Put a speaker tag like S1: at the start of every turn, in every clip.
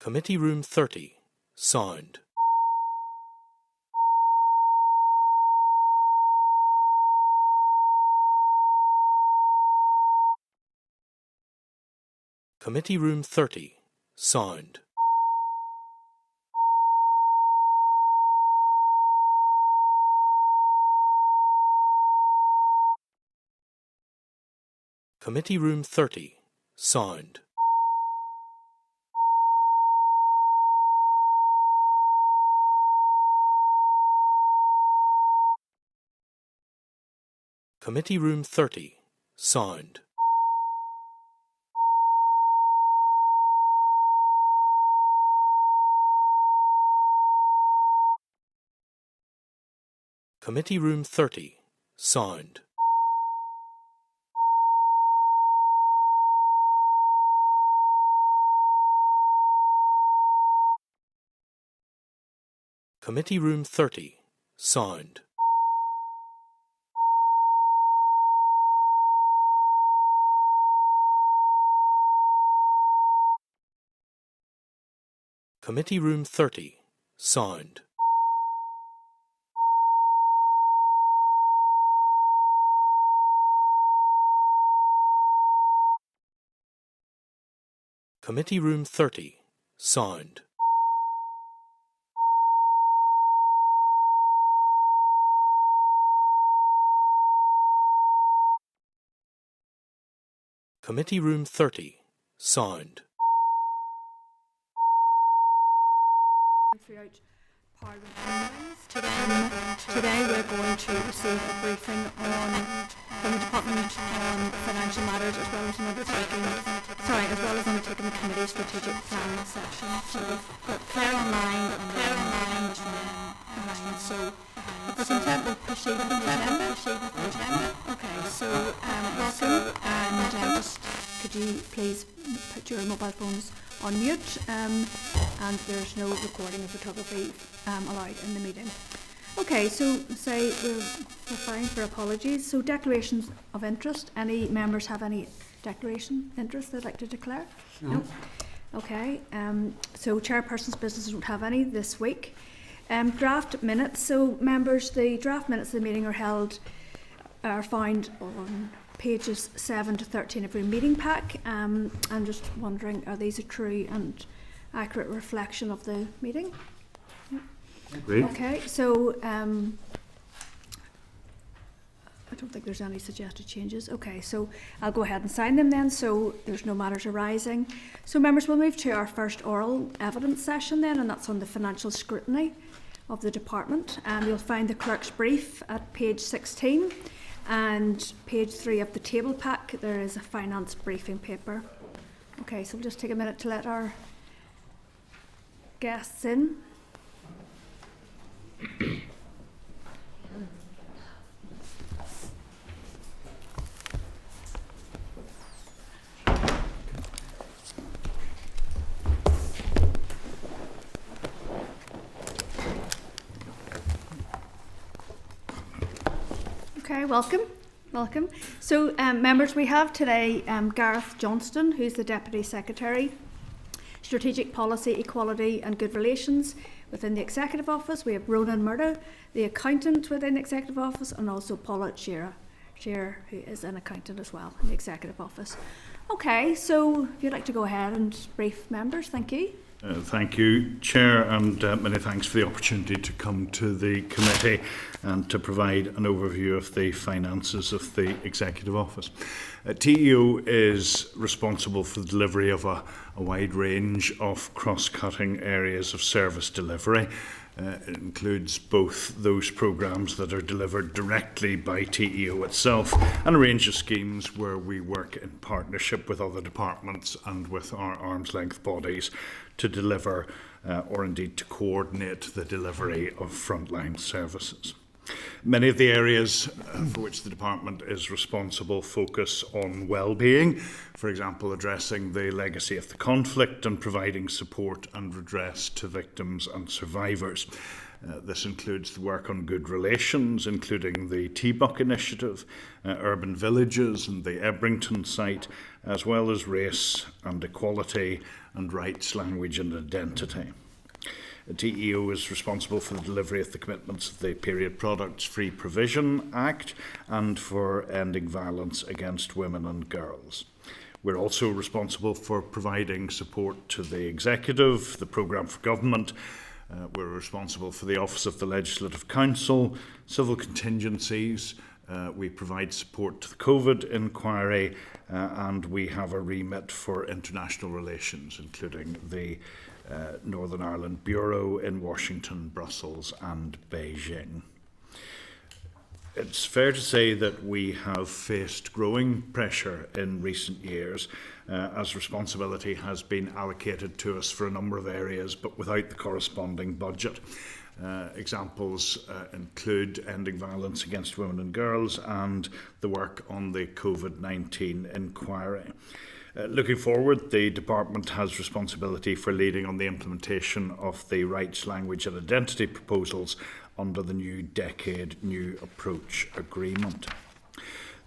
S1: Committee Room 30, Sound. Committee Room 30, Sound. Committee Room 30, Sound. Committee Room 30, Sound. Committee Room 30, Sound. Committee Room 30, Sound. Committee Room 30, Sound. Committee Room 30, Sound. Committee Room 30, Sound.
S2: Throughout Parliament meetings. Today we're going to receive a briefing from the Department on financial matters as well as undertaking the committee's strategic planning session. So we've got Claire online and then online. So with intent we'll proceed with the agenda. Okay, so welcome and just could you please put your mobile phones on mute, and there's no recording of photography allowed in the meeting. Okay, so we're fine for apologies. So declarations of interest. Any members have any declaration interest they'd like to declare? No. Okay. So chairperson's business don't have any this week. Draft minutes. So members, the draft minutes of the meeting are found on pages 7 to 13 of your meeting pack. I'm just wondering, are these a true and accurate reflection of the meeting?
S3: Great.
S2: Okay, so I don't think there's any suggested changes. Okay, so I'll go ahead and sign them then, so there's no matters arising. So members, we'll move to our first oral evidence session then, and that's on the financial scrutiny of the department. You'll find the clerk's brief at page 16. And page 3 of the table pack, there is a finance briefing paper. Okay, so we'll just take a minute to let our guests in. Okay, welcome. So members, we have today Gareth Johnston, who's the Deputy Secretary, Strategic Policy, Equality and Good Relations within the Executive Office. We have Ronan Murdo, the Accountant within the Executive Office, and also Paula Shearer, who is an Accountant as well in the Executive Office. Okay, so if you'd like to go ahead and brief members, thank you.
S3: Thank you, Chair, and many thanks for the opportunity to come to the committee and to provide an overview of the finances of the Executive Office. TEO is responsible for the delivery of a wide range of cross-cutting areas of service delivery. It includes both those programmes that are delivered directly by TEO itself and a range of schemes where we work in partnership with other departments and with our arm's length bodies to deliver or indeed to coordinate the delivery of frontline services. Many of the areas for which the department is responsible focus on well-being, for example, addressing the legacy of the conflict and providing support and redress to victims and survivors. This includes the work on good relations, including the T-Buck initiative, urban villages and the Ebrington site, as well as race and equality and rights, language and identity. The TEO is responsible for the delivery of the commitments of the Period Products Free Provision Act and for ending violence against women and girls. We're also responsible for providing support to the Executive, the Programme for Government. We're responsible for the Office of the Legislative Council, civil contingencies. We provide support to the COVID inquiry, and we have a remit for international relations, including the Northern Ireland Bureau in Washington, Brussels and Beijing. It's fair to say that we have faced growing pressure in recent years as responsibility has been allocated to us for a number of areas, but without the corresponding budget. Examples include ending violence against women and girls and the work on the COVID-19 inquiry. Looking forward, the Department has responsibility for leading on the implementation of the rights, language and identity proposals under the new Decade New Approach Agreement.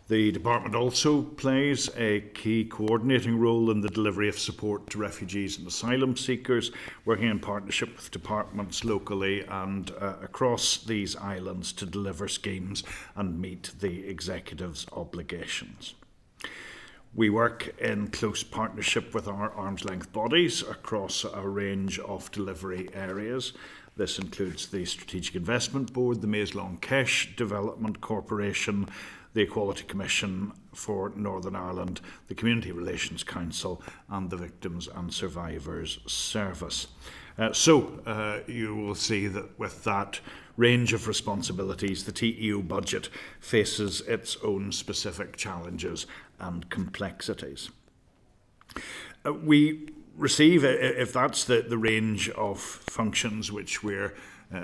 S3: The Department also plays a key coordinating role in the delivery of support to refugees and asylum seekers, working in partnership with departments locally and across these islands to deliver schemes and meet the Executive's obligations. We work in close partnership with our arm's length bodies across a range of delivery areas. This includes the Strategic Investment Board, the Maes-Long Kesh Development Corporation, the Equality Commission for Northern Ireland, the Community Relations Council and the Victims and Survivors Service. You will see that with that range of responsibilities, the TEO budget faces its own specific challenges and complexities. We receive, if that's the range of functions which we're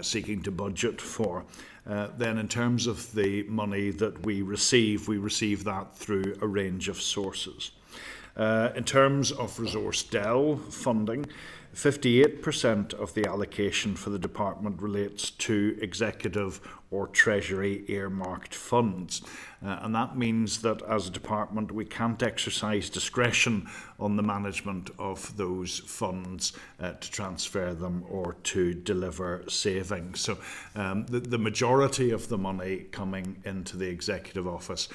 S3: seeking to budget for, then in terms of the money that we receive that through a range of sources. In terms of resource DEL funding, 58% of the allocation for the department relates to executive or treasury earmarked funds. And that means that as a department we can't exercise discretion on the management of those funds to transfer them or to deliver savings. So the majority of the money coming into the executive office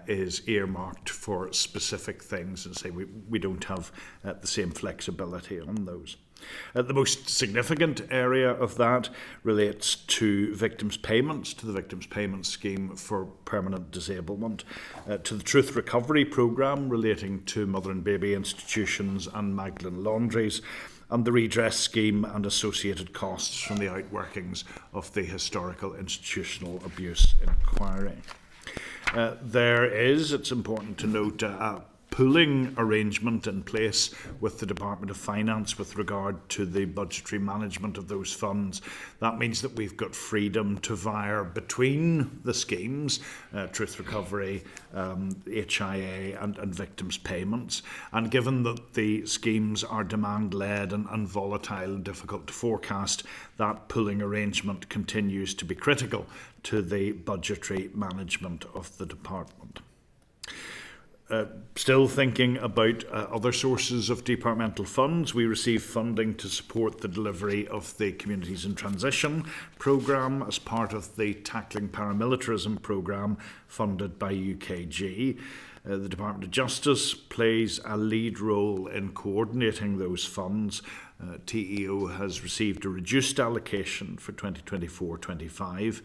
S3: is earmarked for specific things, and say we don't have the same flexibility on those. The most significant area of that relates to victims' payments, to the Victims Payment Scheme for Permanent Disablement, to the Truth Recovery Programme relating to mother and baby institutions and Magdalen laundries, and the Redress Scheme and associated costs from the outworkings of the Historical Institutional Abuse Inquiry. There is, it's important to note, a pooling arrangement in place with the Department of Finance with regard to the budgetary management of those funds. That means that we've got freedom to veer between the schemes, Truth Recovery, HIA and victims' payments. And given that the schemes are demand-led and volatile and difficult to forecast, that pooling arrangement continues to be critical to the budgetary management of the department. Still thinking about other sources of departmental funds, we receive funding to support the delivery of the Communities in Transition programme as part of the Tackling Paramilitarism programme funded by UKG. The Department of Justice plays a lead role in coordinating those funds. TEO has received a reduced allocation for 2024-25.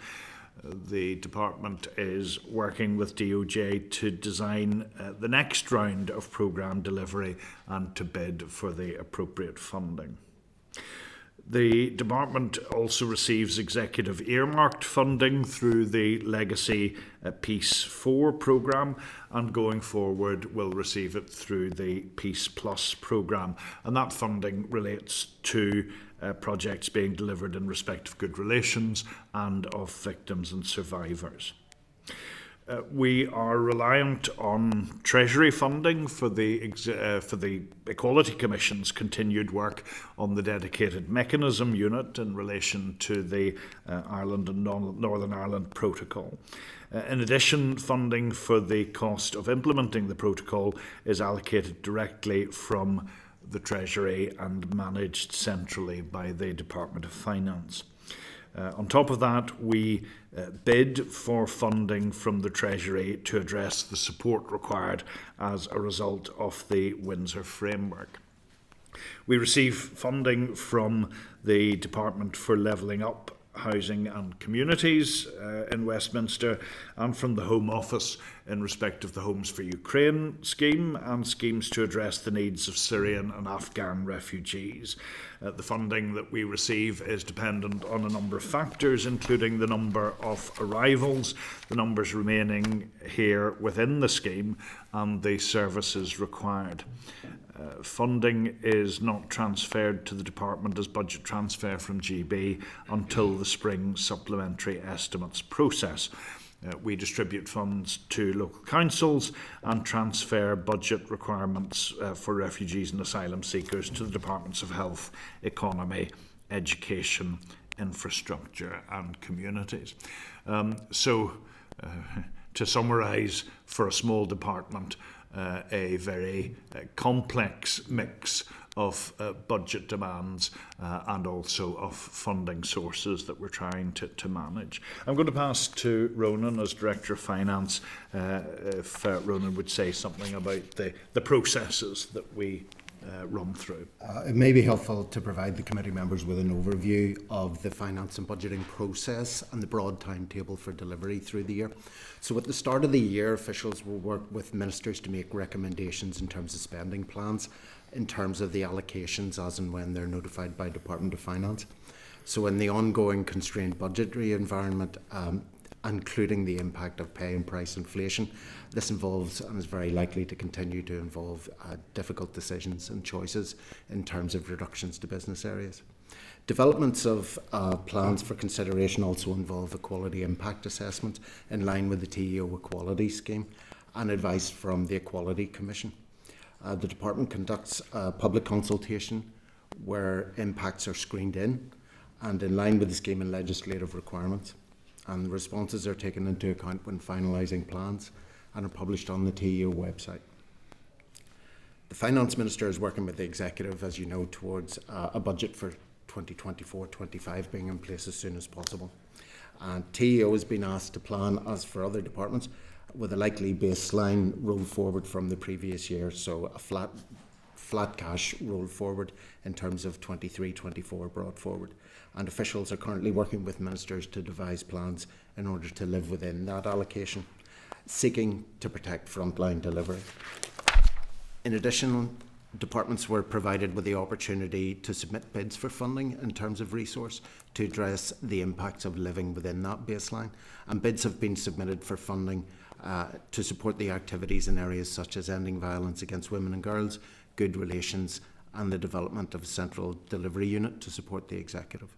S3: The department is working with DOJ to design the next round of programme delivery and to bid for the appropriate funding. The department also receives executive earmarked funding through the Legacy Peace 4 programme, and going forward will receive it through the Peace Plus programme, and that funding relates to projects being delivered in respect of good relations and of victims and survivors. We are reliant on Treasury funding for the Equality Commission's continued work on the dedicated mechanism unit in relation to the Ireland and Northern Ireland Protocol. In addition, funding for the cost of implementing the protocol is allocated directly from the Treasury and managed centrally by the Department of Finance. On top of that, we bid for funding from the Treasury to address the support required as a result of the Windsor Framework. We receive funding from the Department for Levelling Up Housing and Communities in Westminster, and from the Home Office in respect of the Homes for Ukraine scheme and schemes to address the needs of Syrian and Afghan refugees. The funding that we receive is dependent on a number of factors, including the number of arrivals, the numbers remaining here within the scheme, and the services required. Funding is not transferred to the Department as budget transfer from GB until the spring supplementary estimates process. We distribute funds to local councils and transfer budget requirements for refugees and asylum seekers to the Departments of Health, Economy, Education, Infrastructure and Communities. To summarise, for a small department, a very complex mix of budget demands and also of funding sources that we're trying to manage. I'm going to pass to Ronan as Director of Finance, if Ronan would say something about the processes that we run through.
S4: It may be helpful to provide the committee members with an overview of the finance and budgeting process and the broad timetable for delivery through the year. So at the start of the year, officials will work with ministers to make recommendations in terms of spending plans, in terms of the allocations as and when they're notified by Department of Finance. So in the ongoing constrained budgetary environment, including the impact of pay and price inflation, this involves and is very likely to continue to involve difficult decisions and choices in terms of reductions to business areas. Developments of plans for consideration also involve equality impact assessments in line with the TEO Equality Scheme and advice from the Equality Commission. The Department conducts a public consultation where impacts are screened in line with the scheme and legislative requirements. And the responses are taken into account when finalising plans and are published on the TEO website. The Finance Minister is working with the Executive, as you know, towards a budget for 2024-25 being in place as soon as possible. And TEO has been asked to plan, as for other departments, with a likely baseline roll forward from the previous year, so a flat cash roll forward in terms of 23-24 brought forward. And officials are currently working with ministers to devise plans in order to live within that allocation, seeking to protect frontline delivery. In addition, departments were provided with the opportunity to submit bids for funding in terms of resource to address the impacts of living within that baseline. And bids have been submitted for funding to support the activities in areas such as ending violence against women and girls, good relations, and the development of a central delivery unit to support the Executive.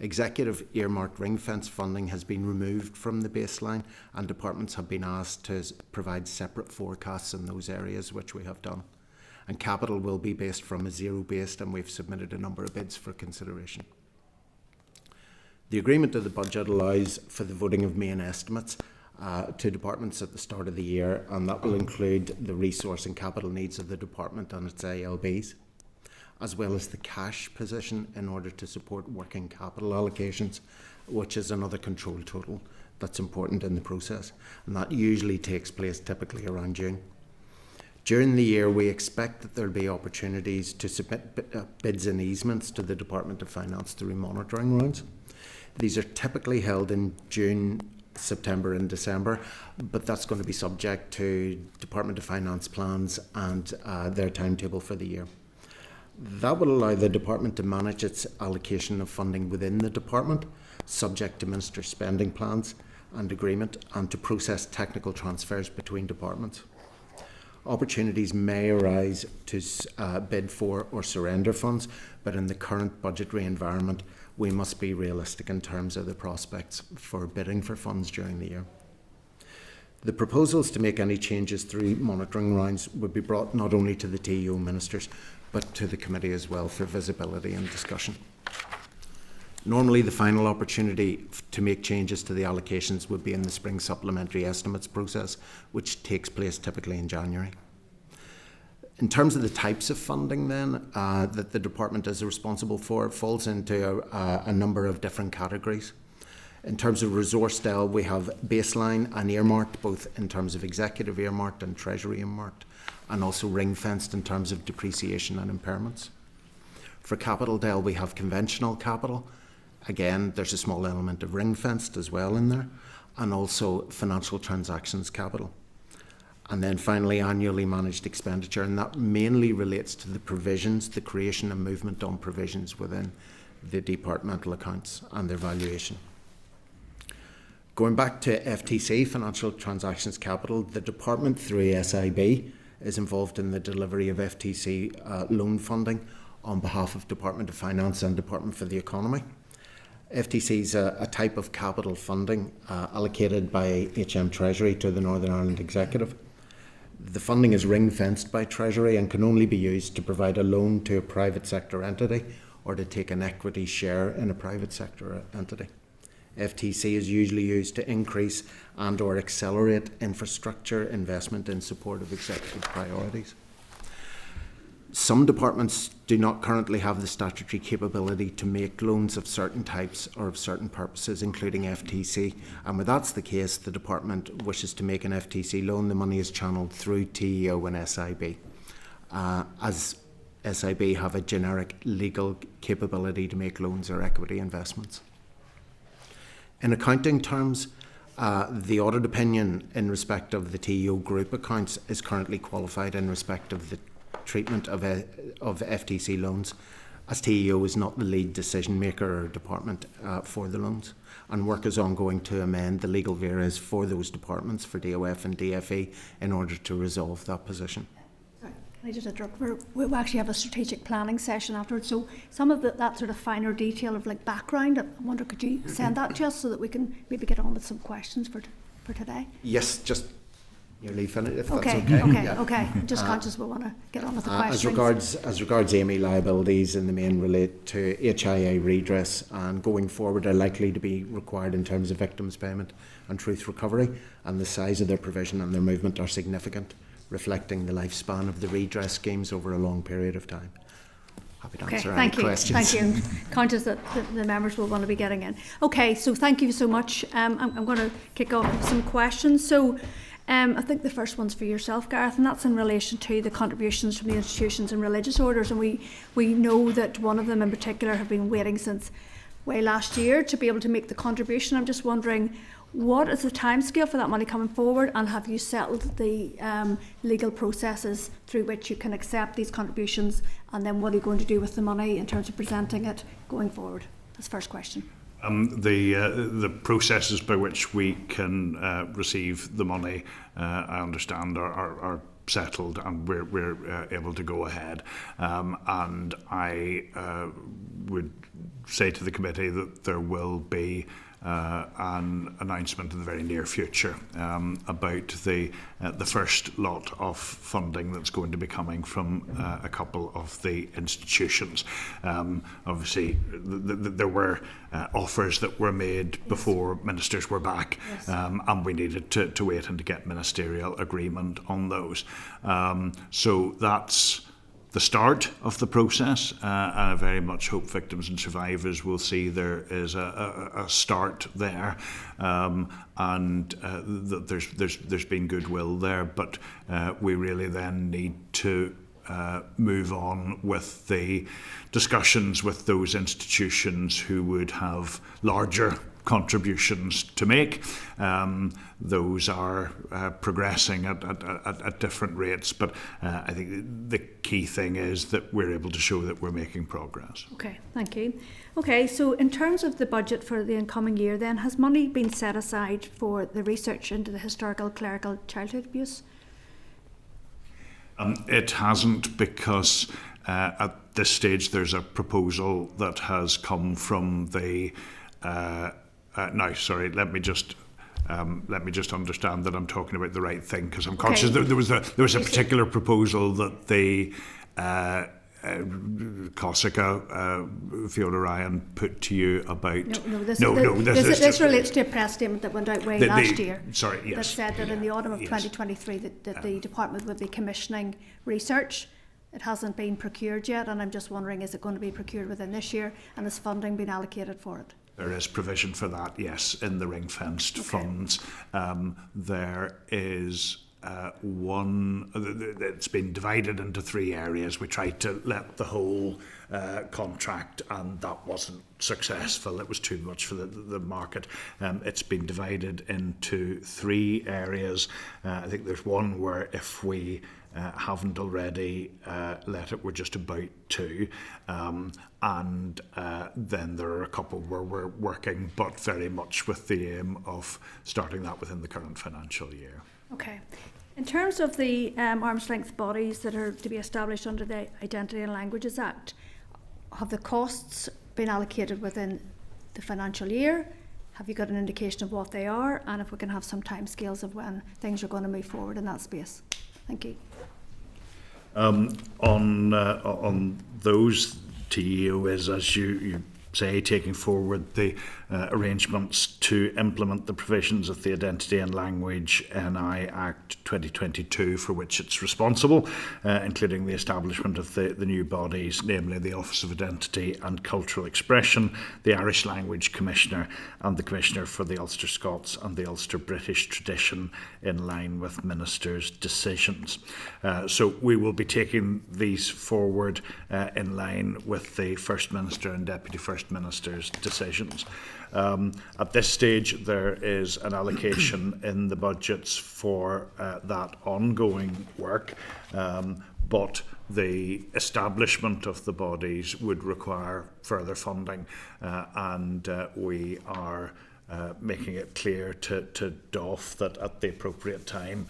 S4: Executive earmarked ring-fence funding has been removed from the baseline, and departments have been asked to provide separate forecasts in those areas, which we have done. And capital will be based from a zero-based, and we've submitted a number of bids for consideration. The agreement of the budget allows for the voting of main estimates to departments at the start of the year, and that will include the resource and capital needs of the department and its ALBs, as well as the cash position in order to support working capital allocations, which is another control total that's important in the process, and that usually takes place typically around June. During the year, we expect that there will be opportunities to submit bids and easements to the Department of Finance through monitoring rounds. These are typically held in June, September and December, but that's going to be subject to Department of Finance plans and their timetable for the year. That will allow the department to manage its allocation of funding within the department, subject to minister spending plans and agreement, and to process technical transfers between departments. Opportunities may arise to bid for or surrender funds, but in the current budgetary environment, we must be realistic in terms of the prospects for bidding for funds during the year. The proposals to make any changes through monitoring rounds would be brought not only to the TEO ministers, but to the committee as well for visibility and discussion. Normally, the final opportunity to make changes to the allocations would be in the spring supplementary estimates process, which takes place typically in January. In terms of the types of funding then that the department is responsible for, it falls into a number of different categories. In terms of resource del, we have baseline and earmarked, both in terms of executive earmarked and treasury earmarked, and also ring-fenced in terms of depreciation and impairments. For capital del, we have conventional capital. Again, there's a small element of ring-fenced as well in there, and also financial transactions capital. And then finally, annually managed expenditure, and that mainly relates to the provisions, the creation and movement on provisions within the departmental accounts and their valuation. Going back to FTC, Financial Transactions Capital, the department through SIB is involved in the delivery of FTC loan funding on behalf of Department of Finance and Department for the Economy. FTC is a type of capital funding allocated by HM Treasury to the Northern Ireland Executive. The funding is ring-fenced by Treasury and can only be used to provide a loan to a private sector entity or to take an equity share in a private sector entity. FTC is usually used to increase and or accelerate infrastructure investment in support of executive priorities. Some departments do not currently have the statutory capability to make loans of certain types or of certain purposes, including FTC. And when that's the case, the department wishes to make an FTC loan, the money is channeled through TEO and SIB. As SIB have a generic legal capability to make loans or equity investments. In accounting terms, the audit opinion in respect of the TEO group accounts is currently qualified in respect of the treatment of FTC loans, as TEO is not the lead decision maker or department for the loans, and work is ongoing to amend the legal veras for those departments, for DOF and DFE, in order to resolve that position.
S2: Can I just interrupt? We actually have a strategic planning session afterwards, so some of that sort of finer detail of like background, I wonder, could you send that to us so that we can maybe get on with some questions for today?
S4: Yes, just nearly finished, if
S2: okay,
S4: that's okay.
S2: Okay. I'm just conscious we want to get on with the questions.
S4: As regards AME liabilities, in the main relate to HIA redress, and going forward are likely to be required in terms of victims payment and truth recovery, and the size of their provision and their movement are significant, reflecting the lifespan of the redress schemes over a long period of time. Happy to answer any questions.
S2: Thank you. Conscious that the members will want to be getting in. Okay, so thank you so much. I'm going to kick off with some questions. So I think the first one's for yourself, Gareth, and that's in relation to the contributions from the institutions and religious orders. And we know that one of them in particular have been waiting since way last year to be able to make the contribution. I'm just wondering, what is the timescale for that money coming forward, and have you settled the legal processes through which you can accept these contributions, and then what are you going to do with the money in terms of presenting it going forward? That's the first question.
S3: The processes by which we can receive the money, I understand, are settled, and we're able to go ahead. And I would say to the committee that there will be an announcement in the very near future about the first lot of funding that's going to be coming from a couple of the institutions. Obviously, there were offers that were made before ministers were back, and we needed to wait and to get ministerial agreement on those. So that's the start of the process, and I very much hope victims and survivors will see there is a start there, and that there's been goodwill there, but we really then need to move on with the discussions with those institutions who would have larger contributions to make. Those are progressing at different rates, but I think the key thing is that we're able to show that we're making progress.
S2: Okay, thank you. Okay, so in terms of the budget for the incoming year then, has money been set aside for the research into the historical clerical childhood abuse?
S3: It hasn't, because at this stage there's a proposal that has come from the let me just let me just understand that I'm talking about the right thing, because I'm conscious that there was a particular proposal that the Corsica, Fiona Ryan, put to you about.
S2: This relates to a press statement that went out last year.
S3: Sorry, yes.
S2: That said that in the autumn of 2023 that the department would be commissioning research. It hasn't been procured yet, and I'm just wondering, is it going to be procured within this year, and is funding being allocated for it?
S3: There is provision for that, yes, in the ring-fenced funds. There is one, it's been divided into 3 areas. We tried to let the whole contract, and that wasn't successful. It was too much for the market. It's been divided into 3 areas. I think there's one where if we haven't already let it, we're just about to. And then there are a couple where we're working, but very much with the aim of starting that within the current financial year.
S2: Okay. In terms of the arm's length bodies that are to be established under the Identity and Languages Act, have the costs been allocated within the financial year? Have you got an indication of what they are? And if we can have some timescales of when things are going to move forward in that space. Thank you.
S3: On those, TEO is, as you say, taking forward the arrangements to implement the provisions of the Identity and Language NI Act 2022, for which it's responsible, including the establishment of the new bodies, namely the Office of Identity and Cultural Expression, the Irish Language Commissioner, and the Commissioner for the Ulster Scots and the Ulster British tradition, in line with Minister's decisions. So we will be taking these forward in line with the First Minister and Deputy First Minister's decisions. At this stage, there is an allocation in the budgets for that ongoing work, but the establishment of the bodies would require further funding, and we are making it clear to DOF that at the appropriate time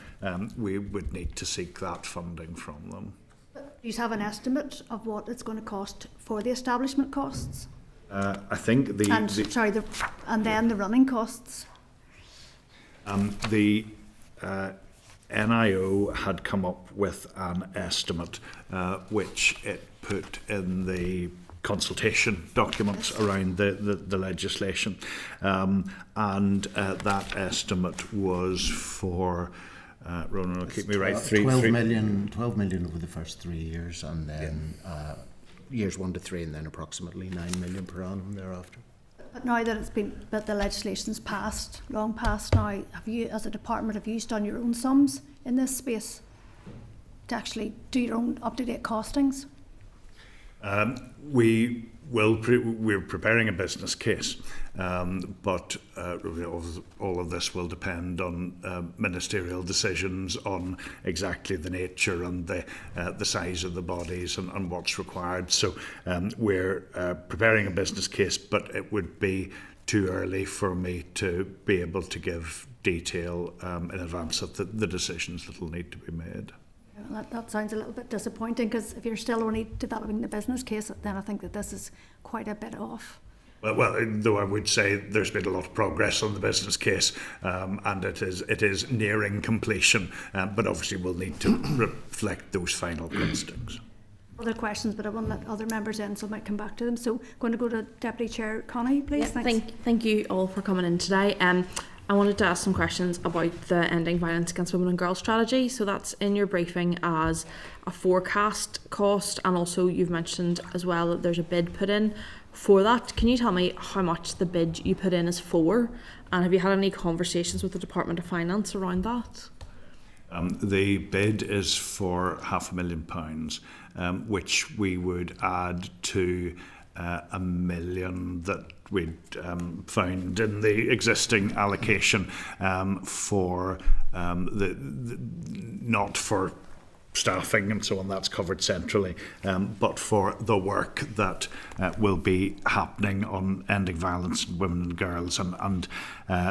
S3: we would need to seek that funding from them.
S2: Do you have an estimate of what it's going to cost for the establishment costs?
S3: I think
S2: and then the running costs.
S3: The NIO had come up with an estimate which it put in the consultation documents around the legislation, and that estimate was for Ronan will keep me right,
S4: 12 million over the first 3 years, and then years 1 to 3, and then approximately 9 million per annum thereafter.
S2: But now that the legislation's passed, long past now, have you, as a department, have you done your own sums in this space to actually do your own up-to-date costings?
S3: We're preparing a business case, but all of this will depend on ministerial decisions on exactly the nature and the size of the bodies and what's required. So we're preparing a business case, but it would be too early for me to be able to give detail in advance of the decisions that will need to be made.
S2: That sounds a little bit disappointing, because if you're still only developing the business case, then I think that this is quite a bit off.
S3: Well, though I would say there's been a lot of progress on the business case, and it is nearing completion, but obviously we'll need to reflect those final costings.
S2: Other questions, but I won't let other members in, so I might come back to them. So I'm going to go to Deputy Chair Connie, please.
S5: Yeah, thank you all for coming in today. I wanted to ask some questions about the Ending Violence Against Women and Girls strategy. So that's in your briefing as a forecast cost, and also you've mentioned as well that there's a bid put in for that. Can you tell me how much the bid you put in is for, and have you had any conversations with the Department of Finance around that?
S3: The bid is for £500,000, which we would add to £1 million that we'd found in the existing allocation for not for staffing and so on, that's covered centrally, but for the work that will be happening on ending violence in women and girls, and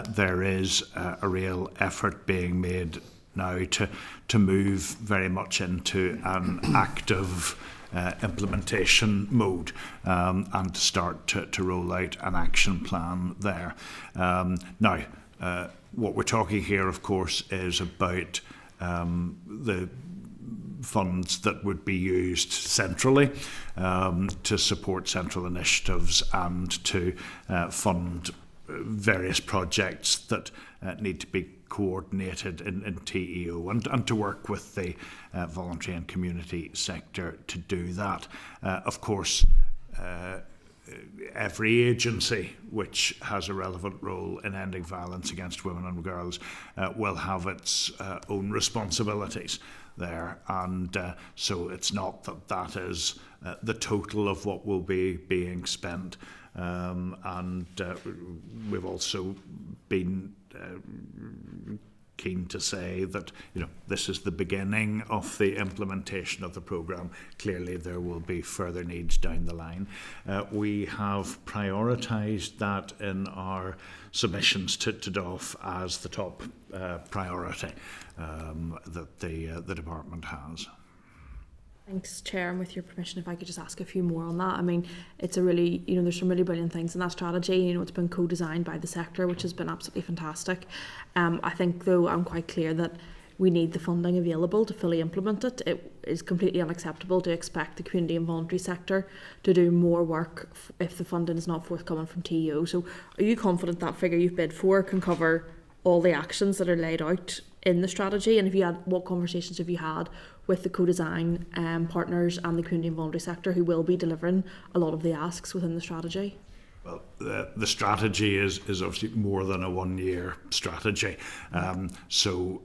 S3: there is a real effort being made now to move very much into an active implementation mode, and to start to roll out an action plan there. Now, what we're talking here, of course, is about the funds that would be used centrally to support central initiatives and to fund various projects that need to be coordinated in TEO and to work with the voluntary and community sector to do that. Of course, every agency which has a relevant role in ending violence against women and girls will have its own responsibilities there, and so it's not that is the total of what will be being spent, and we've also been keen to say that this is the beginning of the implementation of the programme. Clearly there will be further needs down the line. We have prioritised that in our submissions to DOF as the top priority that the department has.
S5: Thanks, Chair, and with your permission, if I could just ask a few more on that. I mean, it's a really, there's some really brilliant things in that strategy. It's been co-designed by the sector, which has been absolutely fantastic. I think, though, I'm quite clear that we need the funding available to fully implement it. It is completely unacceptable to expect the community and voluntary sector to do more work if the funding is not forthcoming from TEO. So are you confident that figure you've bid for can cover all the actions that are laid out in the strategy? And what conversations have you had with the co-design partners and the community and voluntary sector who will be delivering a lot of the asks within the strategy?
S3: Well, the strategy is obviously more than a one-year strategy, so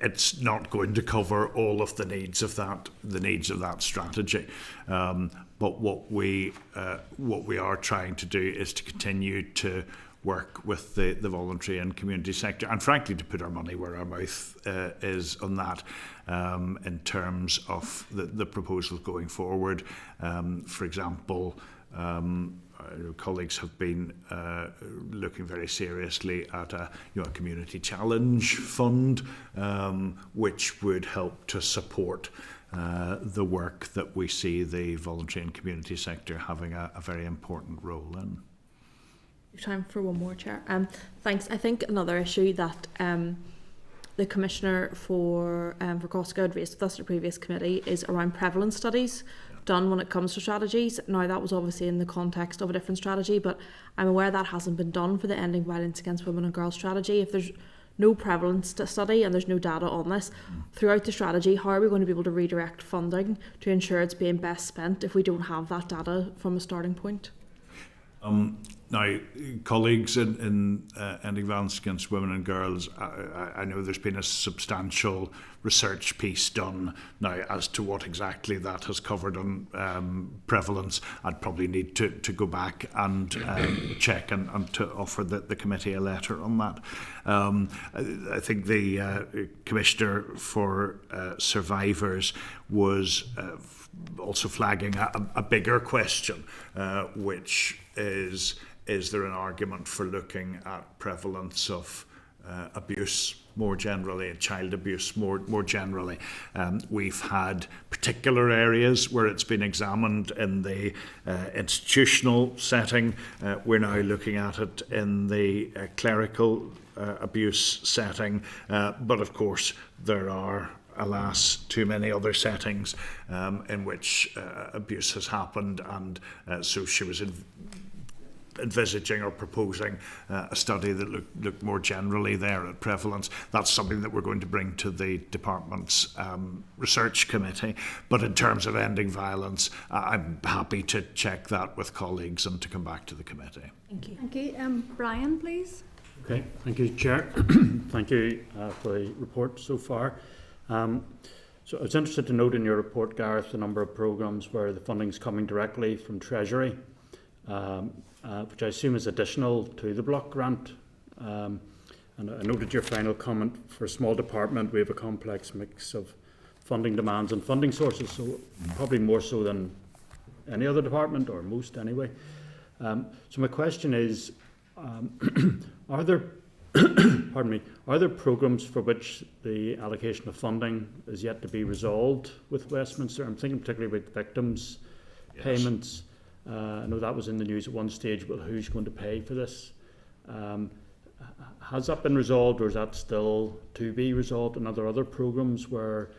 S3: it's not going to cover all of the needs of that strategy. But what we are trying to do is to continue to work with the voluntary and community sector, and frankly to put our money where our mouth is on that, in terms of the proposals going forward. For example, colleagues have been looking very seriously at a community challenge fund, which would help to support the work that we see the voluntary and community sector having a very important role in.
S5: Time for one more, Chair. Thanks. I think another issue that the Commissioner for Costco had raised with us at a previous committee is around prevalence studies done when it comes to strategies. Now, that was obviously in the context of a different strategy, but I'm aware that hasn't been done for the Ending Violence Against Women and Girls strategy. If there's no prevalence study and there's no data on this throughout the strategy, how are we going to be able to redirect funding to ensure it's being best spent if we don't have that data from a starting point?
S3: Now, colleagues in Ending Violence Against Women and Girls, I know there's been a substantial research piece done now as to what exactly that has covered on prevalence. I'd probably need to go back and check and to offer the committee a letter on that. I think the Commissioner for Survivors was also flagging a bigger question, which is there an argument for looking at prevalence of abuse more generally, and child abuse more generally? We've had particular areas where it's been examined in the institutional setting. We're now looking at it in the clerical abuse setting, but of course there are, alas, too many other settings in which abuse has happened, and so she was envisaging or proposing a study that looked more generally there at prevalence. That's something that we're going to bring to the department's research committee. But in terms of ending violence, I'm happy to check that with colleagues and to come back to the committee.
S5: Thank you.
S2: Thank you. Brian, please.
S6: Okay, thank you, Chair. Thank you for the report so far. So I was interested to note in your report, Gareth, the number of programmes where the funding is coming directly from Treasury, which I assume is additional to the block grant. And I noted your final comment: for a small department, we have a complex mix of funding demands and funding sources, so probably more so than any other department, or most anyway. So my question is, are there are there programmes for which the allocation of funding is yet to be resolved with Westminster? I'm thinking particularly about victims' payments. I know that was in the news at one stage, but who's going to pay for this? Has that been resolved, or is that still to be resolved? And are there other programmes where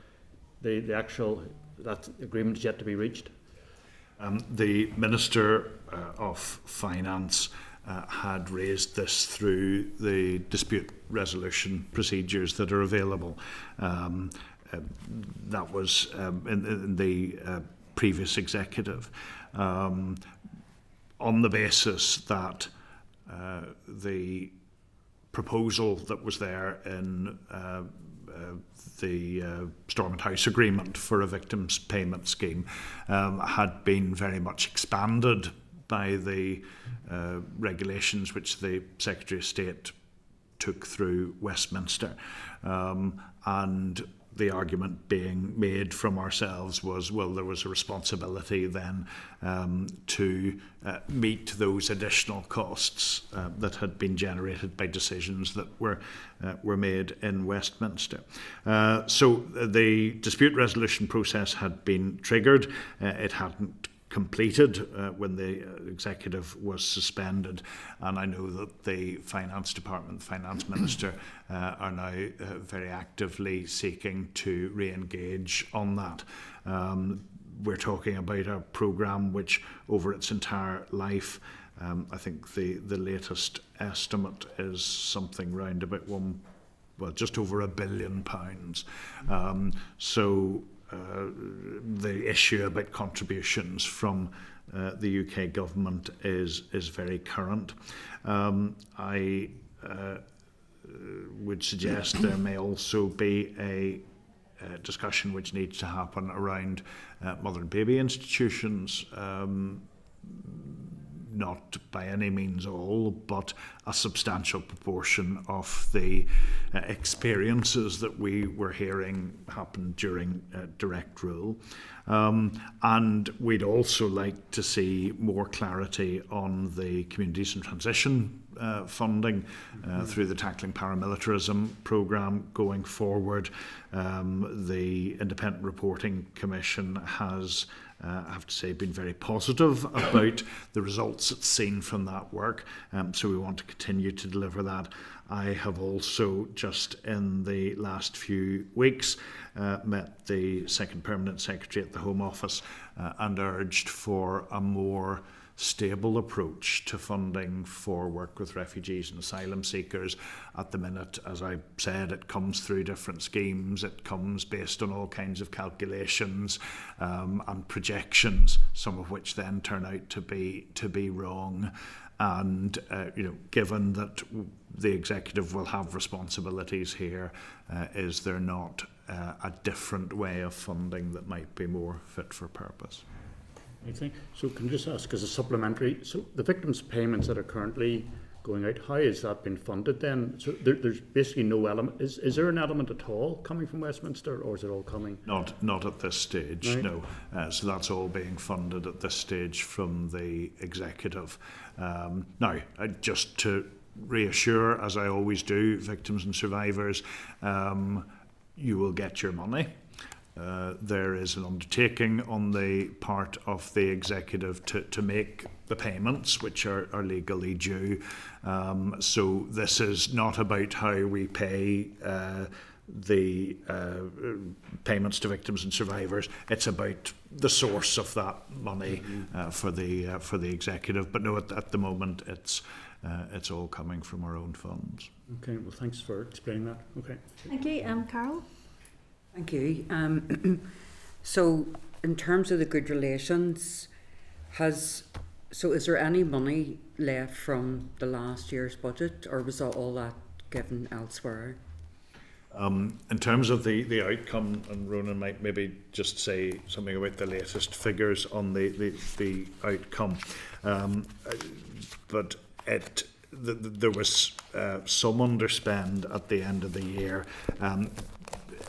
S6: the actual that agreement is yet to be reached?
S3: The Minister of Finance had raised this through the dispute resolution procedures that are available. That was in the previous executive, on the basis that the proposal that was there in the Stormont House agreement for a victims payment scheme had been very much expanded by the regulations which the Secretary of State took through Westminster, and the argument being made from ourselves was, well, there was a responsibility then to meet those additional costs that had been generated by decisions that were made in Westminster. So the dispute resolution process had been triggered. It hadn't completed when the executive was suspended, and I know that the Finance Department, the Finance Minister, are now very actively seeking to re-engage on that. We're talking about a programme which, over its entire life, I think the latest estimate is something round about just over £1 billion. The issue about contributions from the UK government is very current. I would suggest there may also be a discussion which needs to happen around mother and baby institutions. Not by any means all, but a substantial proportion of the experiences that we were hearing happened during direct rule. And we'd also like to see more clarity on the communities in transition funding through the Tackling Paramilitarism programme going forward. The Independent Reporting Commission has, I have to say, been very positive about the results it's seen from that work. So we want to continue to deliver that. I have also just in the last few weeks met the Second Permanent Secretary at the Home Office and urged for a more stable approach to funding for work with refugees and asylum seekers. At the minute, as I said, it comes through different schemes. It comes based on all kinds of calculations and projections, some of which then turn out to be wrong. And given that the executive will have responsibilities here, is there not a different way of funding that might be more fit for purpose?
S6: I think so. Can I just ask as a supplementary? So the victims' payments that are currently going out, how has that been funded then? So there's basically no element. Is there an element at all coming from Westminster, or is it all coming?
S3: Not at this stage, right. No. So that's all being funded at this stage from the executive. Now, just to reassure, as I always do, victims and survivors, you will get your money. There is an undertaking on the part of the executive to make the payments which are legally due. So this is not about how we pay the payments to victims and survivors. It's about the source of that money for the executive. But no, at the moment it's all coming from our own funds.
S6: Okay. Well, thanks for explaining that. Okay.
S2: Thank you, Carol.
S7: Thank you. So in terms of the good relations, is there any money left from the last year's budget, or was all that given elsewhere?
S3: In terms of the outcome, and Ronan might maybe just say something about the latest figures on the outcome, but there was some underspend at the end of the year.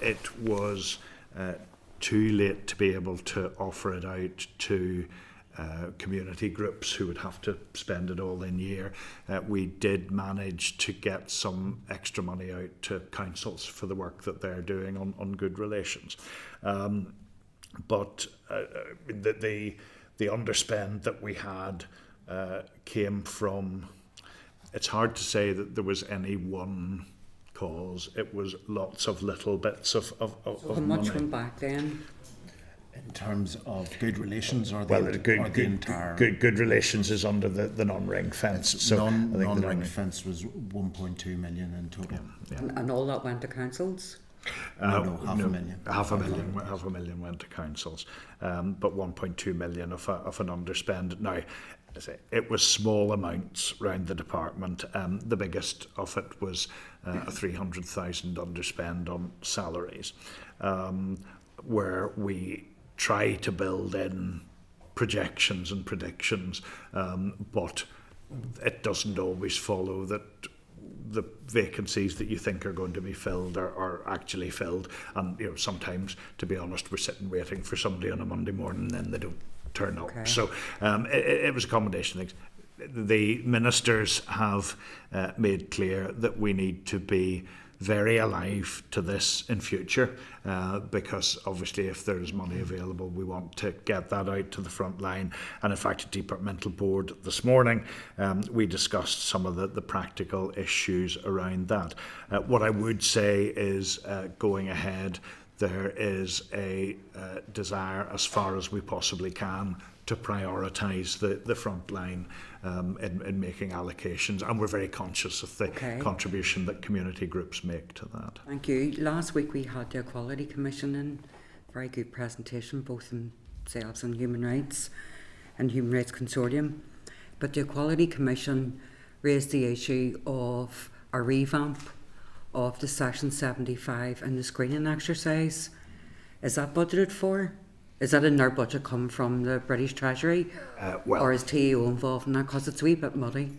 S3: It was too late to be able to offer it out to community groups who would have to spend it all in year. We did manage to get some extra money out to councils for the work that they're doing on good relations. But the underspend that we had came from it's hard to say that there was any one cause. It was lots of little bits of
S7: How much
S3: money.
S7: went back then?
S4: In terms of good relations or the,
S3: Well,
S4: or the
S3: good
S4: entire...
S3: good relations is under the non-ring fence. So I think the
S4: non-ring fence was 1.2 million in total.
S3: Yeah.
S7: And all that went to councils?
S4: No, half a million.
S3: Half a million went to councils, but 1.2 million of an underspend. Now, it was small amounts round the department. The biggest of it was a 300,000 underspend on salaries, where we try to build in projections and predictions, but it doesn't always follow that the vacancies that you think are going to be filled are actually filled. And sometimes, to be honest, we're sitting waiting for somebody on a Monday morning and then they don't turn up.
S7: Okay.
S3: So it was a combination of things. The ministers have made clear that we need to be very alive to this in future, because obviously if there's money available, we want to get that out to the front line. And in fact, at Departmental Board this morning, we discussed some of the practical issues around that. What I would say is, going ahead, there is a desire, as far as we possibly can, to prioritise the front line in making allocations, and we're very conscious of the contribution that community groups make to that.
S7: Thank you. Last week we had the Equality Commission in, very good presentation, both themselves and Human Rights and Human Rights Consortium. But the Equality Commission raised the issue of a revamp of the Section 75 and the screening exercise. Is that budgeted for? Is that in their budget come from the British Treasury? Or is TEO involved in that? Because it's a wee bit muddy.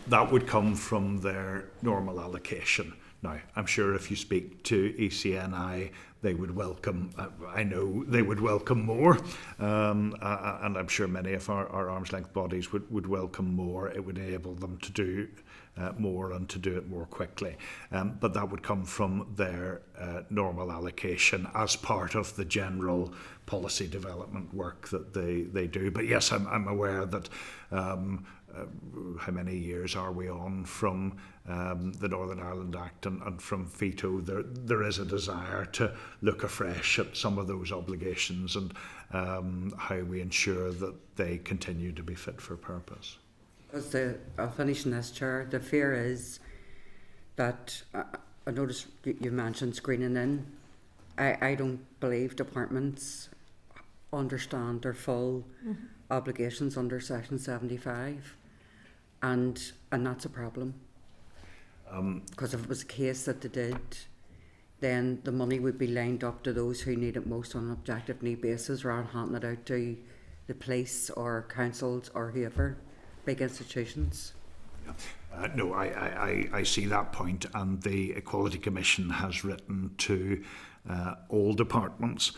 S3: That would come from their normal allocation. Now, I'm sure if you speak to ECNI, they would welcome, I know they would welcome more, and I'm sure many of our arm's length bodies would welcome more. It would enable them to do more and to do it more quickly. But that would come from their normal allocation as part of the general policy development work that they do. But yes, I'm aware that how many years are we on from the Northern Ireland Act and from veto? There is a desire to look afresh at some of those obligations and how we ensure that they continue to be fit for purpose.
S7: Because I'll finish in this, Chair. The fear is that, I noticed you mentioned screening in. I don't believe departments understand their full obligations under Section 75. And that's a problem. Because if it was a case that they did, then the money would be lined up to those who need it most on an objective need basis, rather than handing it out to the police or councils or whoever, big institutions.
S3: No, I see that point, and the Equality Commission has written to all departments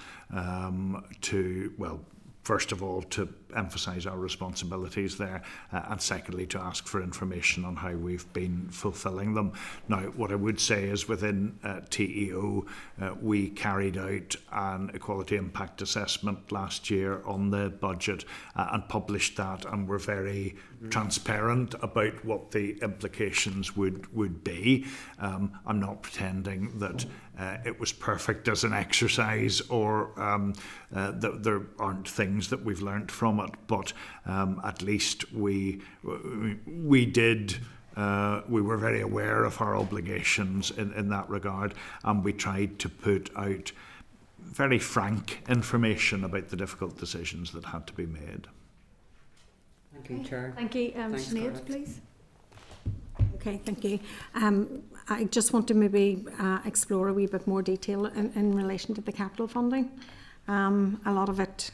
S3: to, well, first of all, to emphasise our responsibilities there, and secondly, to ask for information on how we've been fulfilling them. Now, what I would say is within TEO, we carried out an equality impact assessment last year on the budget and published that, and we're very transparent about what the implications would be. I'm not pretending that it was perfect as an exercise, or that there aren't things that we've learnt from it, but at least we did. We were very aware of our obligations in that regard, and we tried to put out very frank information about the difficult decisions that had to be made.
S7: Thank you, Chair.
S2: Thank you.
S7: Thanks,
S2: Sinead,
S7: Gareth.
S2: please. Okay, thank you. I just want to maybe explore a wee bit more detail in relation to the capital funding. A lot of it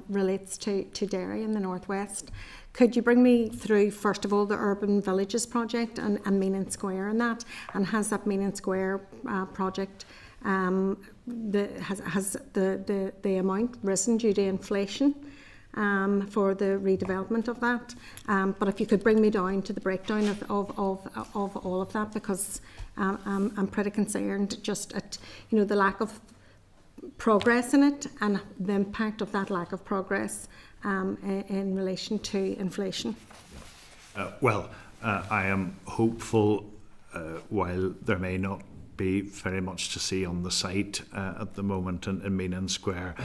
S2: relates to Derry in the northwest. Could you bring me through, first of all, the Urban Villages project and Meanan Square and that? And has that Meanan Square project, has the amount risen due to inflation for the redevelopment of that? But if you could bring me down to the breakdown of all of that, because I'm pretty concerned just at the lack of progress in it and the impact of that lack of progress in relation to inflation.
S3: Well, I am hopeful, while there may not be very much to see on the site at the moment in Meanan Square,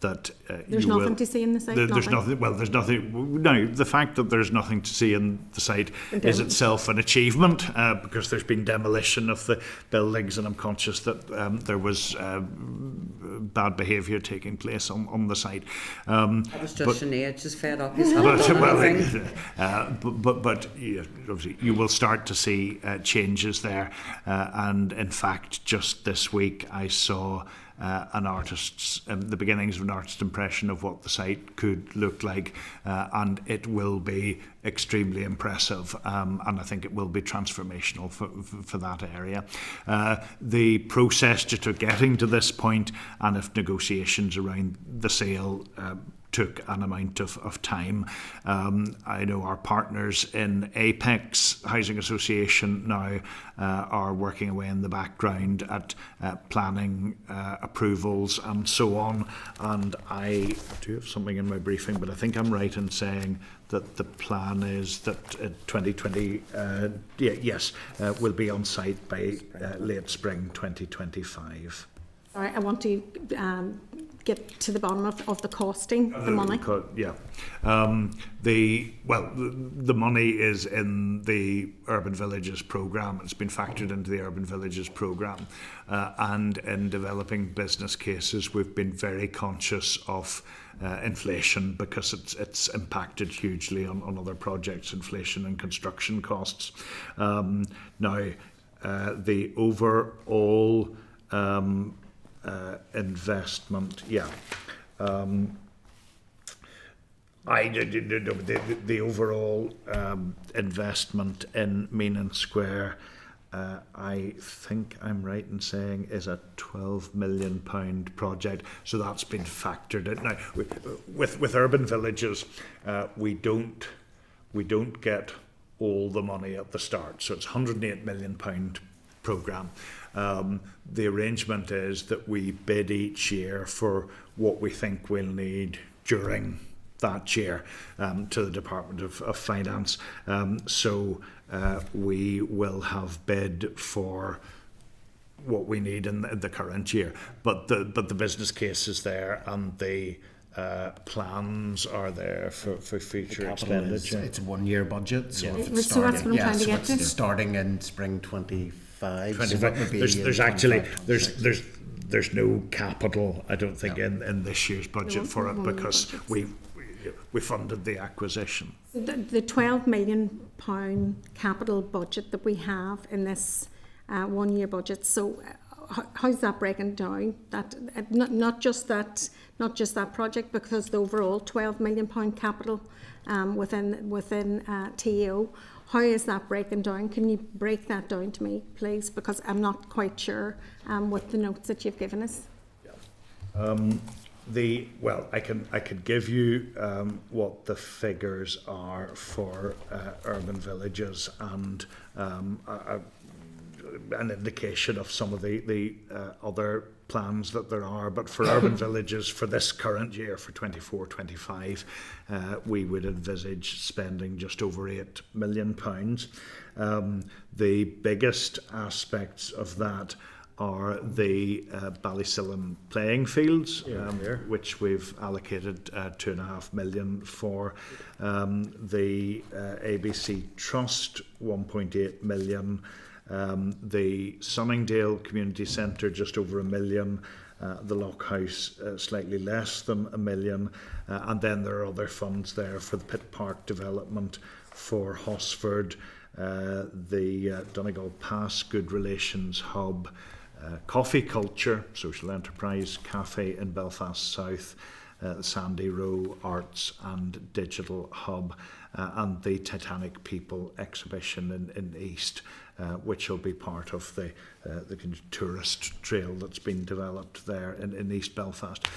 S3: that
S2: There's
S3: you
S2: nothing
S3: will,
S2: to see in the site.
S3: there's nothing. Well, there's nothing. Now, the fact that there's nothing to see in the site is itself an achievement, because there's been demolition of the buildings, and I'm conscious that there was bad behaviour taking place on the site.
S7: That was just Sinead, just fed up. He's haven't done anything.
S3: But yeah, obviously you will start to see changes there, and in fact, just this week I saw the beginnings of an artist's impression of what the site could look like, and it will be extremely impressive, and I think it will be transformational for that area. The process to getting to this point, and if negotiations around the sale took an amount of time. I know our partners in Apex Housing Association now are working away in the background at planning approvals and so on. And I do have something in my briefing, but I think I'm right in saying that the plan is that 2020, will be on site by late spring 2025.
S2: Sorry, I want to get to the bottom of the costing, the money.
S3: The money is in the Urban Villages programme. It's been factored into the Urban Villages programme, and in developing business cases, we've been very conscious of inflation, because it's impacted hugely on other projects, inflation and construction costs. Now, the overall investment, the overall investment in Meanan Square, I think I'm right in saying, is a £12 million project. So that's been factored in. Now, with Urban Villages, we don't get all the money at the start. So it's £108 million programme. The arrangement is that we bid each year for what we think we'll need during that year to the Department of Finance. So we will have bid for what we need in the current year. But the business case is there, and the plans are there for future expenditure.
S4: It's a 1 year budget, so if
S2: So that's what I'm trying to get to.
S4: it's starting in spring 25. So what would be
S3: There's
S4: in
S3: actually
S4: 25,
S3: there's no capital, I don't think, in this year's budget for it, because we funded the acquisition.
S2: The £12 million capital budget that we have in this 1 year budget. So how's that breaking down? That not just that project, because the overall £12 million capital within TEO. How is that breaking down? Can you break that down to me, please? Because I'm not quite sure with the notes that you've given us.
S3: I could give you what the figures are for Urban Villages, and an indication of some of the other plans that there are. But for Urban Villages, for this current year, for 24-25, we would envisage spending just over £8 million. The biggest aspects of that are the Ballysillan playing fields, which we've allocated £2.5 million for. The ABC Trust, £1.8 million. The Sunningdale Community Centre, just over £1 million. The Lock House, slightly less than £1 million. And then there are other funds there for the Pitt Park development, for Hosford, the Donegal Pass Good Relations Hub, Coffee Culture, Social Enterprise Cafe in Belfast South, Sandy Row Arts and Digital Hub, and the Titanic People exhibition in East, which will be part of the tourist trail that's been developed there in East Belfast.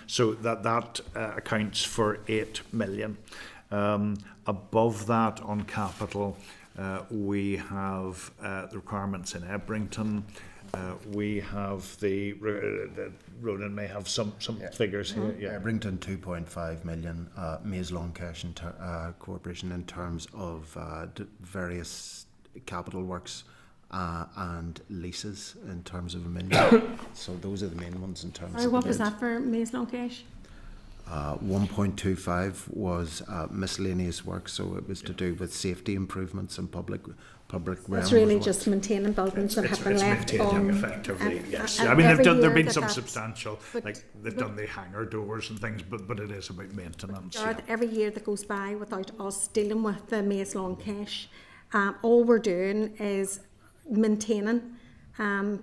S3: So that accounts for £8 million. Above that on capital, we have the requirements in Ebrington, we have the Ronan may have some figures here. Yeah.
S4: Brington 2.5 million, Maze Cash Corporation in terms of various capital works and leases in terms of $1 million. So those are the main ones in terms
S2: Sorry,
S4: of
S2: what was that for Maze Cash?
S4: 1.25 was miscellaneous work, so it was to do with safety improvements and public realms.
S2: It's really just maintaining buildings that have been left
S3: maintaining
S2: on.
S3: effectively, yes.
S2: and
S3: I mean,
S2: every
S3: there've
S2: year
S3: been
S2: that
S3: some
S2: that's-
S3: substantial, like they've done the hangar doors and things, but it is about maintenance.
S2: Gareth, every year that goes by without us dealing with the Maze Cash, all we're doing is maintaining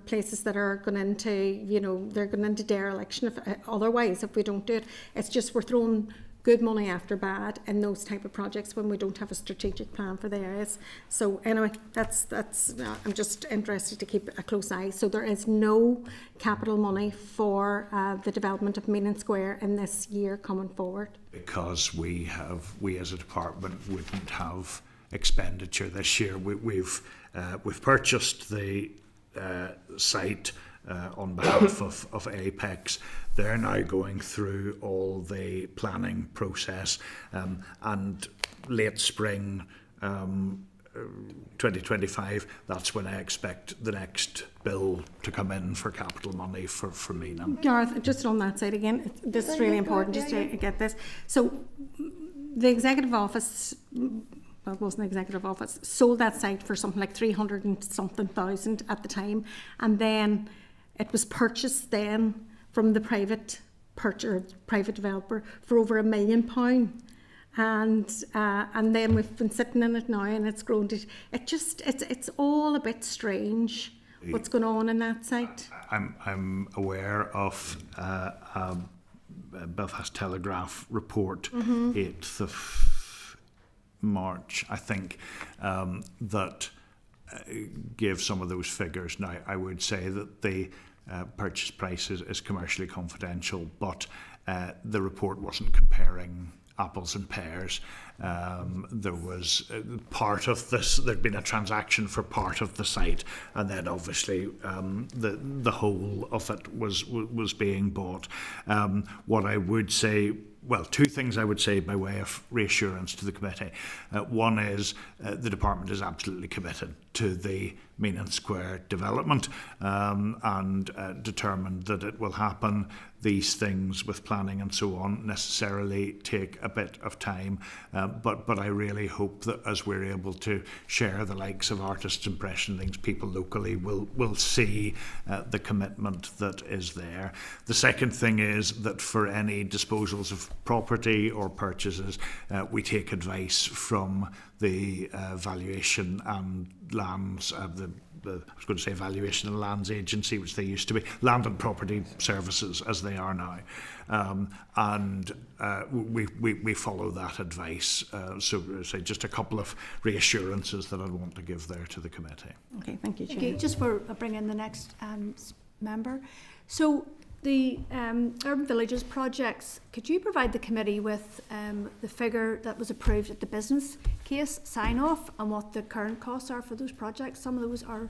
S2: places that are going into, they're going into dereliction. Otherwise, if we don't do it, it's just we're throwing good money after bad in those type of projects when we don't have a strategic plan for the areas. So anyway, that's. I'm just interested to keep a close eye. So there is no capital money for the development of Meanan Square in this year coming forward.
S3: Because we as a department wouldn't have expenditure this year. We've purchased the site on behalf of Apex. They're now going through all the planning process, and late spring 2025, that's when I expect the next bill to come in for capital money for Meanan.
S2: Gareth, just on that side again, this is really important just to get this. So the executive office, well, it wasn't the executive office, sold that site for something like 300 and something thousand at the time, and then it was purchased then from the private developer for over £1 million, and then we've been sitting in it now, and it's grown to it's all a bit strange what's going on in that site.
S3: I'm aware of a Belfast Telegraph report, 8th of March, I think, that gave some of those figures. Now, I would say that the purchase price is commercially confidential, but the report wasn't comparing apples and pears. There was part of this, there'd been a transaction for part of the site, and then obviously the whole of it was being bought. What I would say, well, two things I would say by way of reassurance to the committee. One is the department is absolutely committed to the Meanan Square development, and determined that it will happen. These things with planning and so on necessarily take a bit of time, but I really hope that as we're able to share the likes of artists' impression things, people locally will see the commitment that is there. The second thing is that for any disposals of property or purchases, we take advice from the valuation and lands, I was going to say Valuation and Lands Agency, which they used to be, Land and Property Services as they are now, and we follow that advice. So say just a couple of reassurances that I'd want to give there to the committee.
S2: Okay, thank you, Chair.
S8: Okay, just for bring in the next member. So the Urban Villages projects, could you provide the committee with the figure that was approved at the business case sign-off and what the current costs are for those projects? Some of those are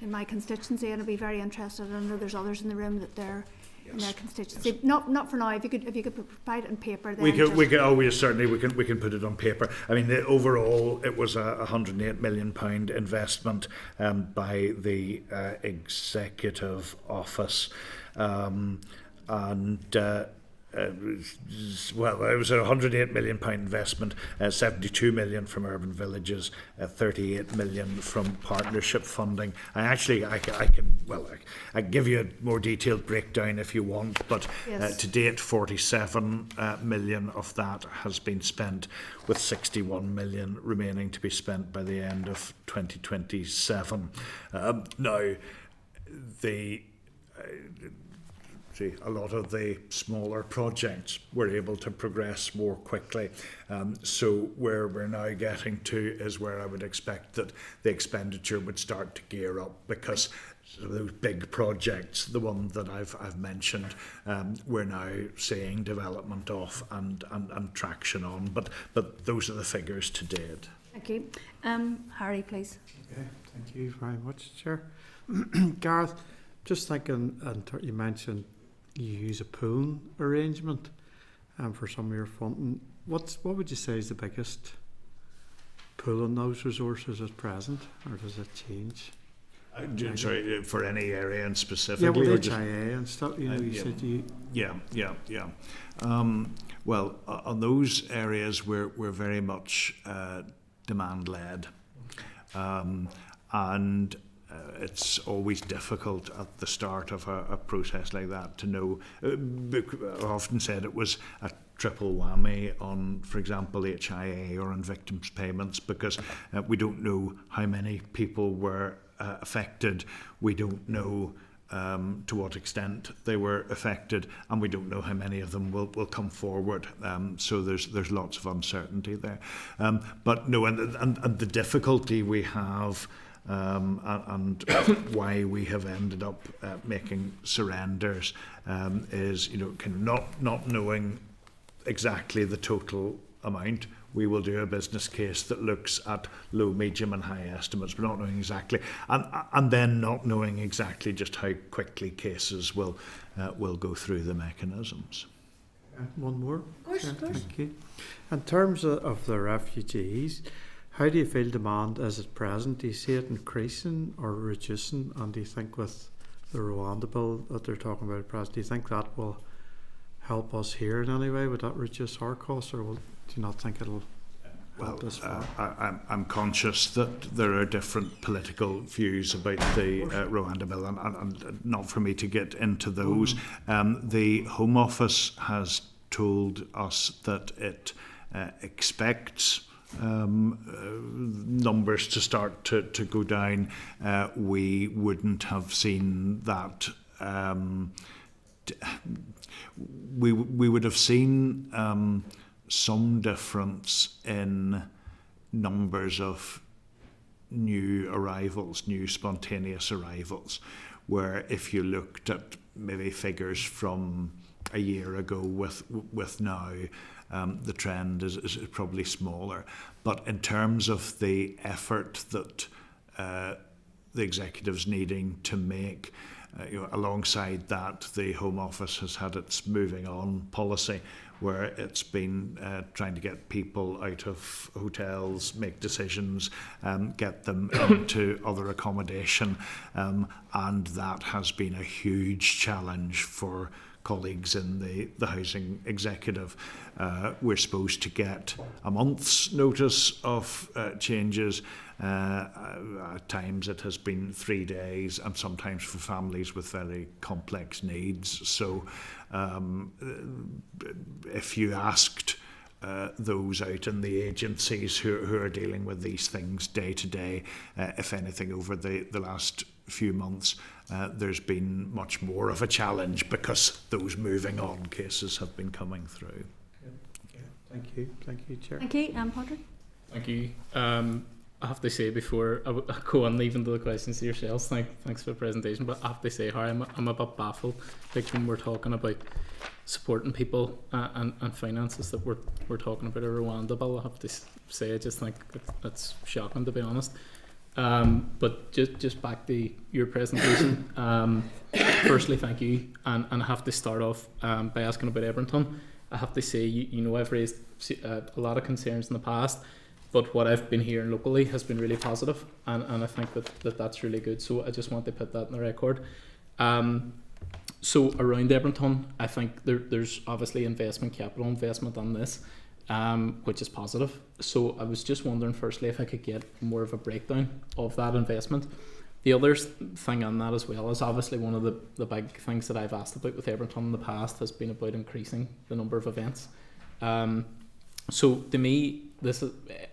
S8: in my constituency, and I'd be very interested. I know there's others in the room that they're in their constituency. Yes. Not for now. If you could provide it on paper, then
S3: certainly we can put it on paper. I mean, overall it was a £108 million investment by the executive office. Well, it was a £108 million investment, 72 million from Urban Villages, 38 million from partnership funding. I can give you a more detailed breakdown if you want, but yes. To date 47 million of that has been spent, with 61 million remaining to be spent by the end of 2027. Now, a lot of the smaller projects were able to progress more quickly. So where we're now getting to is where I would expect that the expenditure would start to gear up, because those big projects, the one that I've mentioned, we're now seeing development of and traction on. But those are the figures to date.
S8: Thank you. Harry, please.
S9: Okay, thank you very much, Chair. Gareth, just thinking, you mentioned you use a pool arrangement for some of your funding. What would you say is the biggest pool on those resources at present, or does it change?
S3: Sorry, for any area in
S9: Yeah,
S3: specifically?
S9: with HIA and stuff, you know, you
S3: yeah.
S9: said you...
S3: Yeah. Well, on those areas, we're very much demand-led. And it's always difficult at the start of a process like that to know. I've often said it was a triple whammy on, for example, HIA or on victims' payments, because we don't know how many people were affected. We don't know to what extent they were affected, and we don't know how many of them will come forward. So there's lots of uncertainty there. But no, and the difficulty we have, and why we have ended up making surrenders is, kind of not knowing exactly the total amount. We will do a business case that looks at low, medium and high estimates, but not knowing exactly, and then not knowing exactly just how quickly cases will go through the mechanisms.
S9: One more?
S8: Of course.
S9: Thank you. In terms of the refugees, how do you feel demand is at present? Do you see it increasing or reducing? And do you think with the Rwanda bill that they're talking about at present, do you think that will help us here in any way? Would that reduce our costs, or do you not think it'll help us?
S3: I'm conscious that there are different political views about the Rwanda bill, and not for me to get into those. The Home Office has told us that it expects numbers to start to go down. We wouldn't have seen that. We would have seen some difference in numbers of new arrivals, new spontaneous arrivals, where if you looked at maybe figures from a year ago with now, the trend is probably smaller. But in terms of the effort that the executive's needing to make, alongside that, the Home Office has had its moving on policy, where it's been trying to get people out of hotels, make decisions, get them into other accommodation, and that has been a huge challenge for colleagues in the housing executive. We're supposed to get a month's notice of changes. At times it has been 3 days, and sometimes for families with very complex needs. So if you asked those out in the agencies who are dealing with these things day to day, if anything, over the last few months, there's been much more of a challenge because those moving on cases have been coming through.
S9: Thank you, Chair.
S8: Thank you, Patrick.
S10: Thank you. I have to say, before I go on leaving to the questions to yourselves, thanks for the presentation, but I have to say, Harry, I'm a bit baffled, like when we're talking about supporting people and finances, that we're talking about a Rwanda bill. I have to say, I just think that's shocking, to be honest. But just back to your presentation, firstly, thank you, and I have to start off by asking about Edmonton. I have to say, I've raised a lot of concerns in the past, but what I've been hearing locally has been really positive, and I think that's really good. So I just want to put that in the record. So around Edmonton, I think there's obviously capital investment on this, which is positive. So I was just wondering, firstly, if I could get more of a breakdown of that investment. The other thing on that as well is obviously one of the big things that I've asked about with Edmonton in the past has been about increasing the number of events. So to me,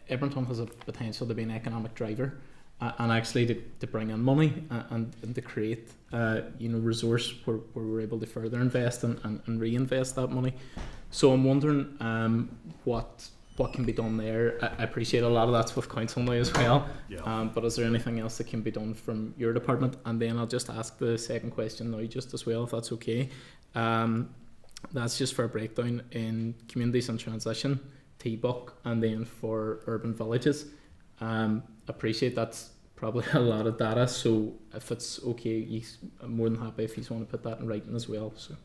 S10: Edmonton has a potential to be an economic driver, and actually to bring in money and to create resource where we're able to further invest and reinvest that money. So I'm wondering what can be done there. I appreciate a lot of that's with council now as well.
S3: Yeah.
S10: But is there anything else that can be done from your department? And then I'll just ask the second question now just as well, if that's okay. That's just for a breakdown in communities in transition, T-Buck, and then for urban villages. Appreciate that's probably a lot of data. So if it's okay, I'm more than happy if you want to put that in writing as well. So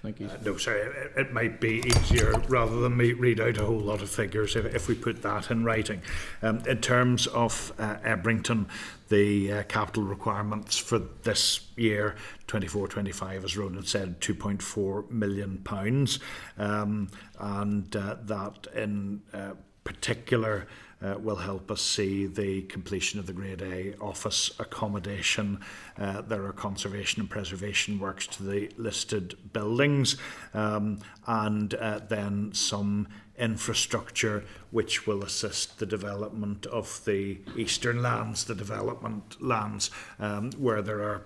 S10: thank you.
S3: No, sorry, it might be easier rather than me read out a whole lot of figures if we put that in writing. In terms of Ebrington, the capital requirements for this year, 24-25, as Ronan said, £2.4 million. And that in particular will help us see the completion of the Grade A office accommodation. There are conservation and preservation works to the listed buildings, and then some infrastructure which will assist the development of the eastern lands, the development lands, where there are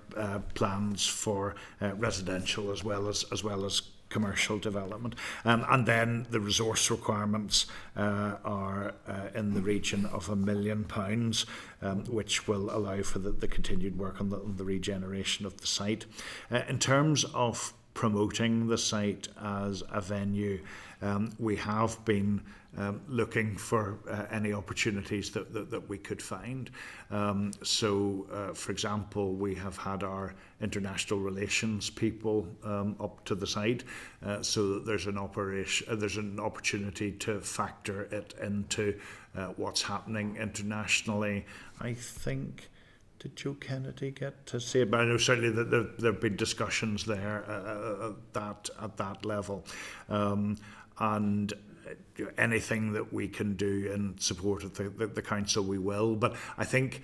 S3: plans for residential as well as commercial development. And then the resource requirements are in the region of £1 million, which will allow for the continued work on the regeneration of the site. In terms of promoting the site as a venue, we have been looking for any opportunities that we could find. So, for example, we have had our international relations people up to the site, so that there's an opportunity to factor it into what's happening internationally. I think. Did Joe Kennedy get to say it? But I know certainly that there have been discussions there at that level. And anything that we can do in support of the council, we will. But I think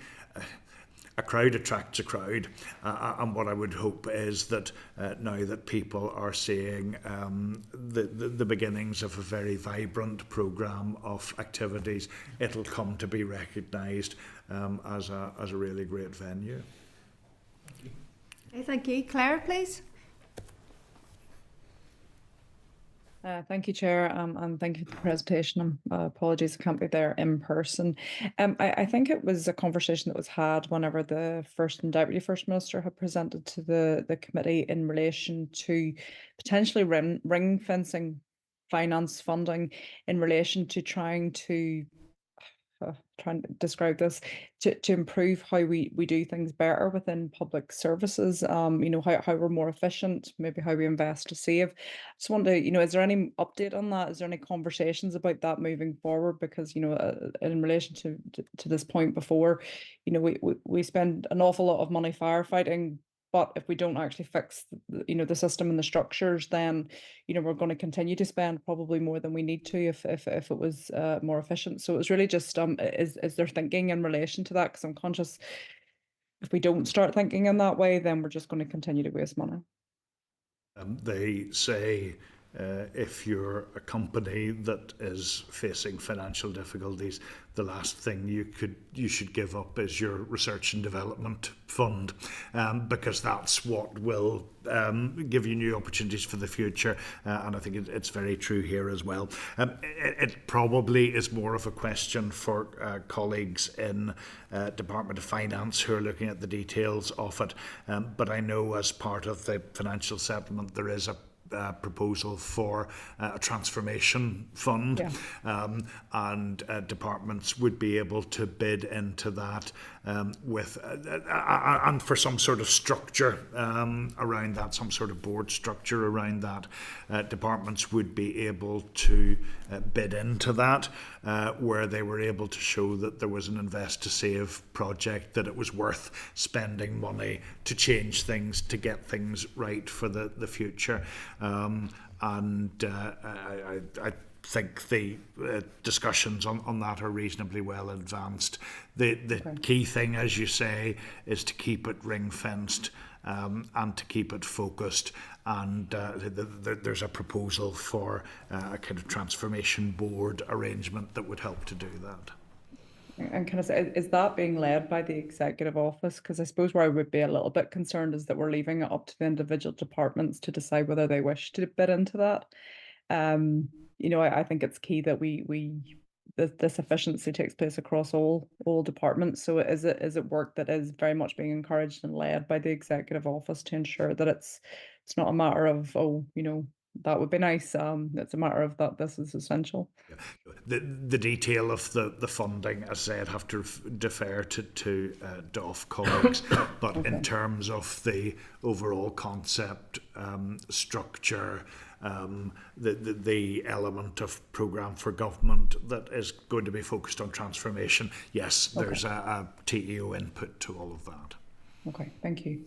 S3: a crowd attracts a crowd, and what I would hope is that now that people are seeing the beginnings of a very vibrant programme of activities, it'll come to be recognised as a really great venue.
S8: Okay, thank you. Claire, please.
S11: Thank you, Chair, and thank you for the presentation. Apologies, I can't be there in person. I think it was a conversation that was had whenever the First and Deputy First Minister had presented to the committee in relation to potentially ring fencing finance funding in relation to trying to describe to improve how we do things better within public services, how we're more efficient, maybe how we invest to save. Just wonder, is there any update on that? Is there any conversations about that moving forward? Because, in relation to this point before, we spend an awful lot of money firefighting, but if we don't actually fix, the system and the structures, then, we're going to continue to spend probably more than we need to if it was more efficient. So it was really just, is there thinking in relation to that? Because I'm conscious if we don't start thinking in that way, then we're just going to continue to waste money.
S3: They say if you're a company that is facing financial difficulties, the last thing you should give up is your research and development fund, because that's what will give you new opportunities for the future, and I think it's very true here as well. It probably is more of a question for colleagues in Department of Finance who are looking at the details of it, but I know as part of the financial settlement there is a proposal for a transformation fund, and departments would be able to bid into that with and for some sort of structure around that, some sort of board structure around that. Departments would be able to bid into that, where they were able to show that there was an invest to save project, that it was worth spending money to change things, to get things right for the future. I think the discussions on that are reasonably well advanced. The key thing, as you say, is to keep it ring-fenced and to keep it focused. And there's a proposal for a kind of transformation board arrangement that would help to do that.
S11: And can I say, is that being led by the executive office? Because I suppose where I would be a little bit concerned is that we're leaving it up to the individual departments to decide whether they wish to bid into that. I think it's key that this efficiency takes place across all departments. So is it work that is very much being encouraged and led by the executive office to ensure that it's not a matter of, that would be nice. It's a matter of that this is essential.
S3: The detail of the funding, as I say, I'd have to defer to DOF colleagues, but in terms of the overall concept, structure, the element of programme for government that is going to be focused on transformation, yes, there's a TEO input to all of that.
S11: Okay, thank you.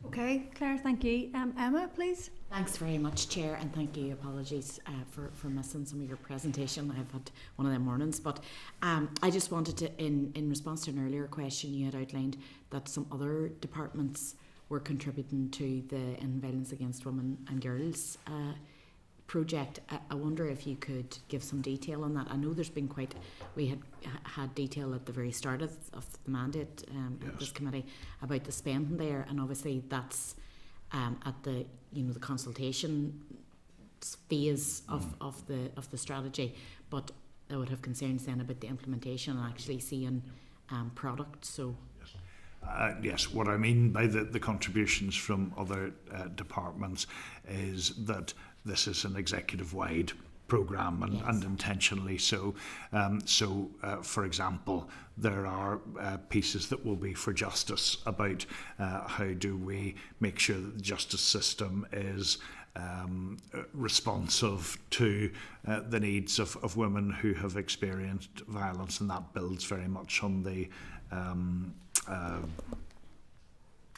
S8: Okay, Claire, thank you. Emma, please.
S12: Thanks very much, Chair, and thank you. Apologies for missing some of your presentation. I've had one of them mornings, but I just wanted to, in response to an earlier question, you had outlined that some other departments were contributing to the End Violence Against Women and Girls project. I wonder if you could give some detail on that. I know there's been we had detail at the very start of the mandate at this committee about the spending there, and obviously that's at the the consultation phase of the strategy, but I would have concerns then about the implementation and actually seeing product. So.
S3: Yes, what I mean by the contributions from other departments is that this is an executive-wide programme and intentionally so. For example, there are pieces that will be for justice about how do we make sure that the justice system is responsive to the needs of women who have experienced violence, and that builds very much on the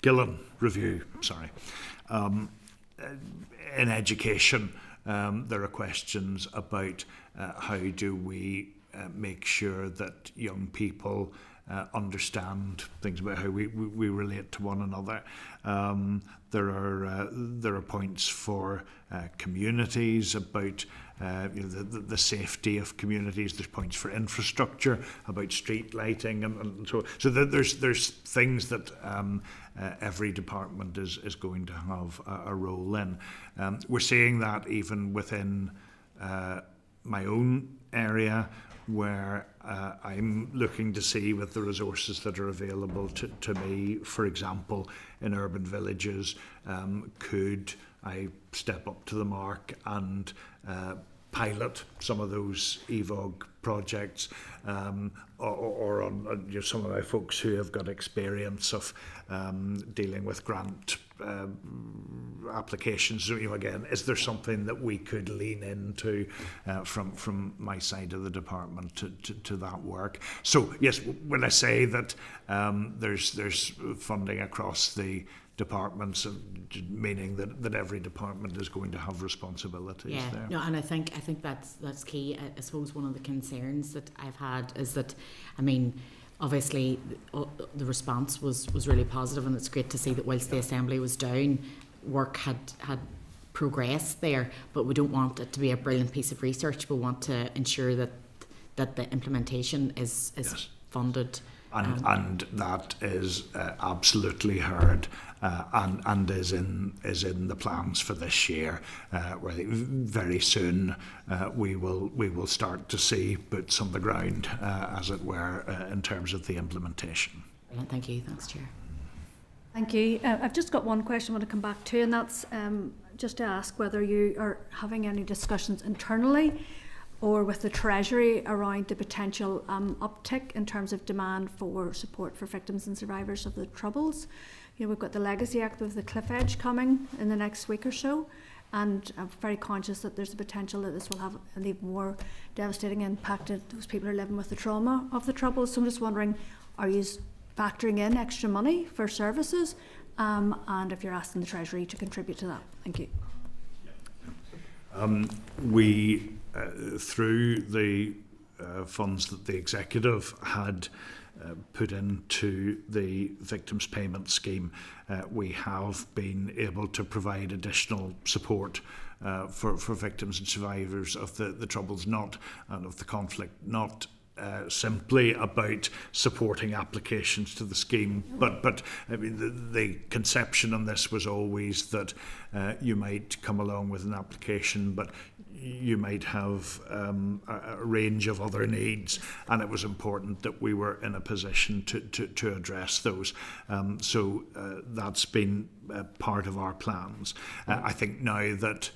S3: Gillen review. In education, there are questions about how do we make sure that young people understand things about how we relate to one another. There are points for communities about the safety of communities. There's points for infrastructure about street lighting and so. So there's things that every department is going to have a role in. We're seeing that even within my own area, where I'm looking to see with the resources that are available to me, for example, in urban villages, could I step up to the mark and pilot some of those EVOG projects, or on some of my folks who have got experience of dealing with grant applications. Again, is there something that we could lean into from my side of the department to that work? So yes, when I say that there's funding across the departments, meaning that every department is going to have responsibilities there.
S12: No, and I think that's key. I suppose one of the concerns that I've had is that, I mean, obviously the response was really positive, and it's great to see that whilst the Assembly was down, work had progressed there, but we don't want it to be a brilliant piece of research. We want to ensure that the implementation is funded.
S3: And that is absolutely heard, and is in the plans for this year. Where very soon we will start to see boots on the ground, as it were, in terms of the implementation.
S12: Thank you. Thanks, Chair.
S8: Thank you. I've just got one question I want to come back to, and that's just to ask whether you are having any discussions internally or with the Treasury around the potential uptick in terms of demand for support for victims and survivors of the Troubles. We've got the Legacy Act with the cliff edge coming in the next week or so, and I'm very conscious that there's a potential that this will have an even more devastating impact on those people who are living with the trauma of the Troubles. So I'm just wondering, are you factoring in extra money for services, and if you're asking the Treasury to contribute to that? Thank you.
S3: We through the funds that the Executive had put into the Victims Payment Scheme, we have been able to provide additional support for victims and survivors of the Troubles, and of the conflict, not simply about supporting applications to the scheme, but I mean the conception on this was always that you might come along with an application, but you might have a range of other needs, and it was important that we were in a position to address those. So that's been part of our plans. I think now that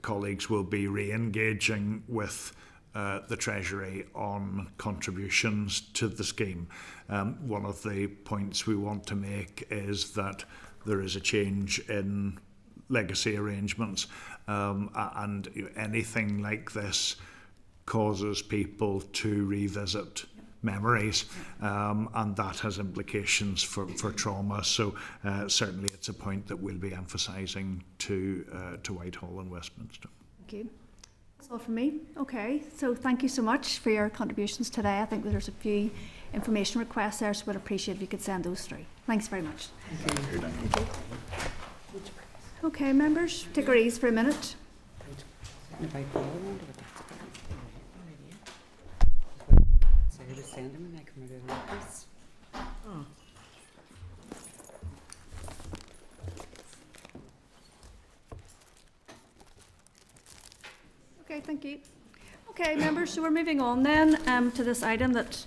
S3: colleagues will be re-engaging with the Treasury on contributions to the scheme. One of the points we want to make is that there is a change in legacy arrangements, and anything like this causes people to revisit memories, and that has implications for trauma. So certainly it's a point that we'll be emphasising to Whitehall and Westminster.
S8: Thank you. That's all from me. Okay, so thank you so much for your contributions today. I think there's a few information requests there, so we'd appreciate if you could send those through. Thanks very much.
S3: Thank you.
S8: Okay, members, take your ease for a minute. Okay, thank you. Okay, members, so we're moving on then to this item that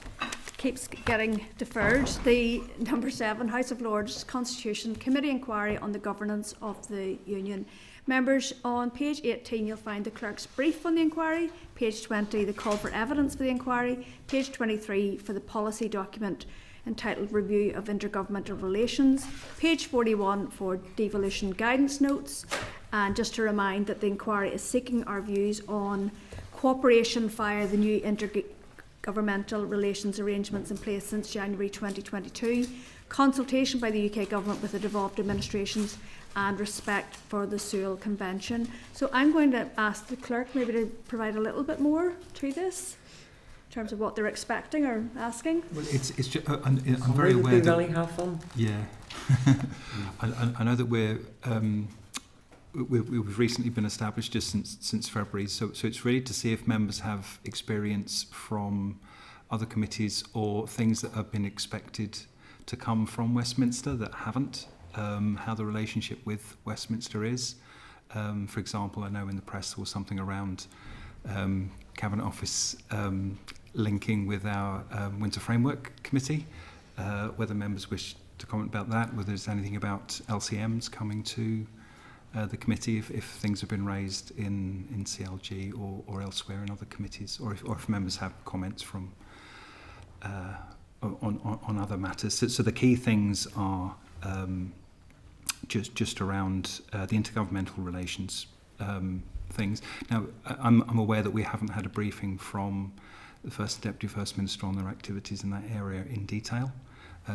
S8: keeps getting deferred. The number 7 House of Lords Constitution Committee inquiry on the governance of the Union. Members, on page 18 you'll find the clerk's brief on the inquiry, page 20 the call for evidence for the inquiry, page 23 for the policy document entitled Review of Intergovernmental Relations, page 41 for devolution guidance notes, and just to remind that the inquiry is seeking our views on cooperation via the new intergovernmental relations arrangements in place since January 2022, consultation by the UK Government with the devolved administrations, and respect for the Sewell Convention. So I'm going to ask the clerk maybe to provide a little bit more to this in terms of what they're expecting or asking.
S13: Well, it's just, I'm very aware that
S7: really helpful.
S13: Yeah, I know that we've recently been established just since February, so it's really to see if members have experience from other committees or things that have been expected to come from Westminster that haven't. How the relationship with Westminster is. For example, I know in the press there was something around Cabinet Office linking with our Winter Framework Committee. Whether members wish to comment about that, whether there's anything about LCMs coming to the committee, if things have been raised in CLG or elsewhere in other committees, or if members have comments from on other matters. So the key things are just around the intergovernmental relations things. Now, I'm aware that we haven't had a briefing from the First and Deputy First Minister on their activities in that area in detail,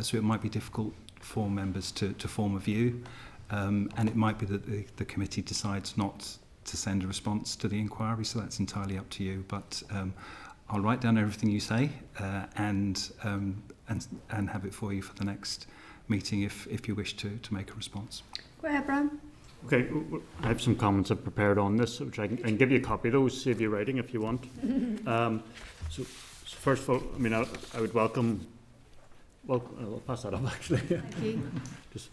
S13: so it might be difficult for members to form a view, and it might be that the committee decides not to send a response to the inquiry, so that's entirely up to you. But I'll write down everything you say and have it for you for the next meeting if you wish to make a response.
S8: Go ahead, Brian.
S6: Okay, I have some comments I've prepared on this, which I can give you a copy of those, save you writing if you want. So first of all, I mean, I would welcome, well, I'll pass that up actually.
S8: Thank you.
S6: Just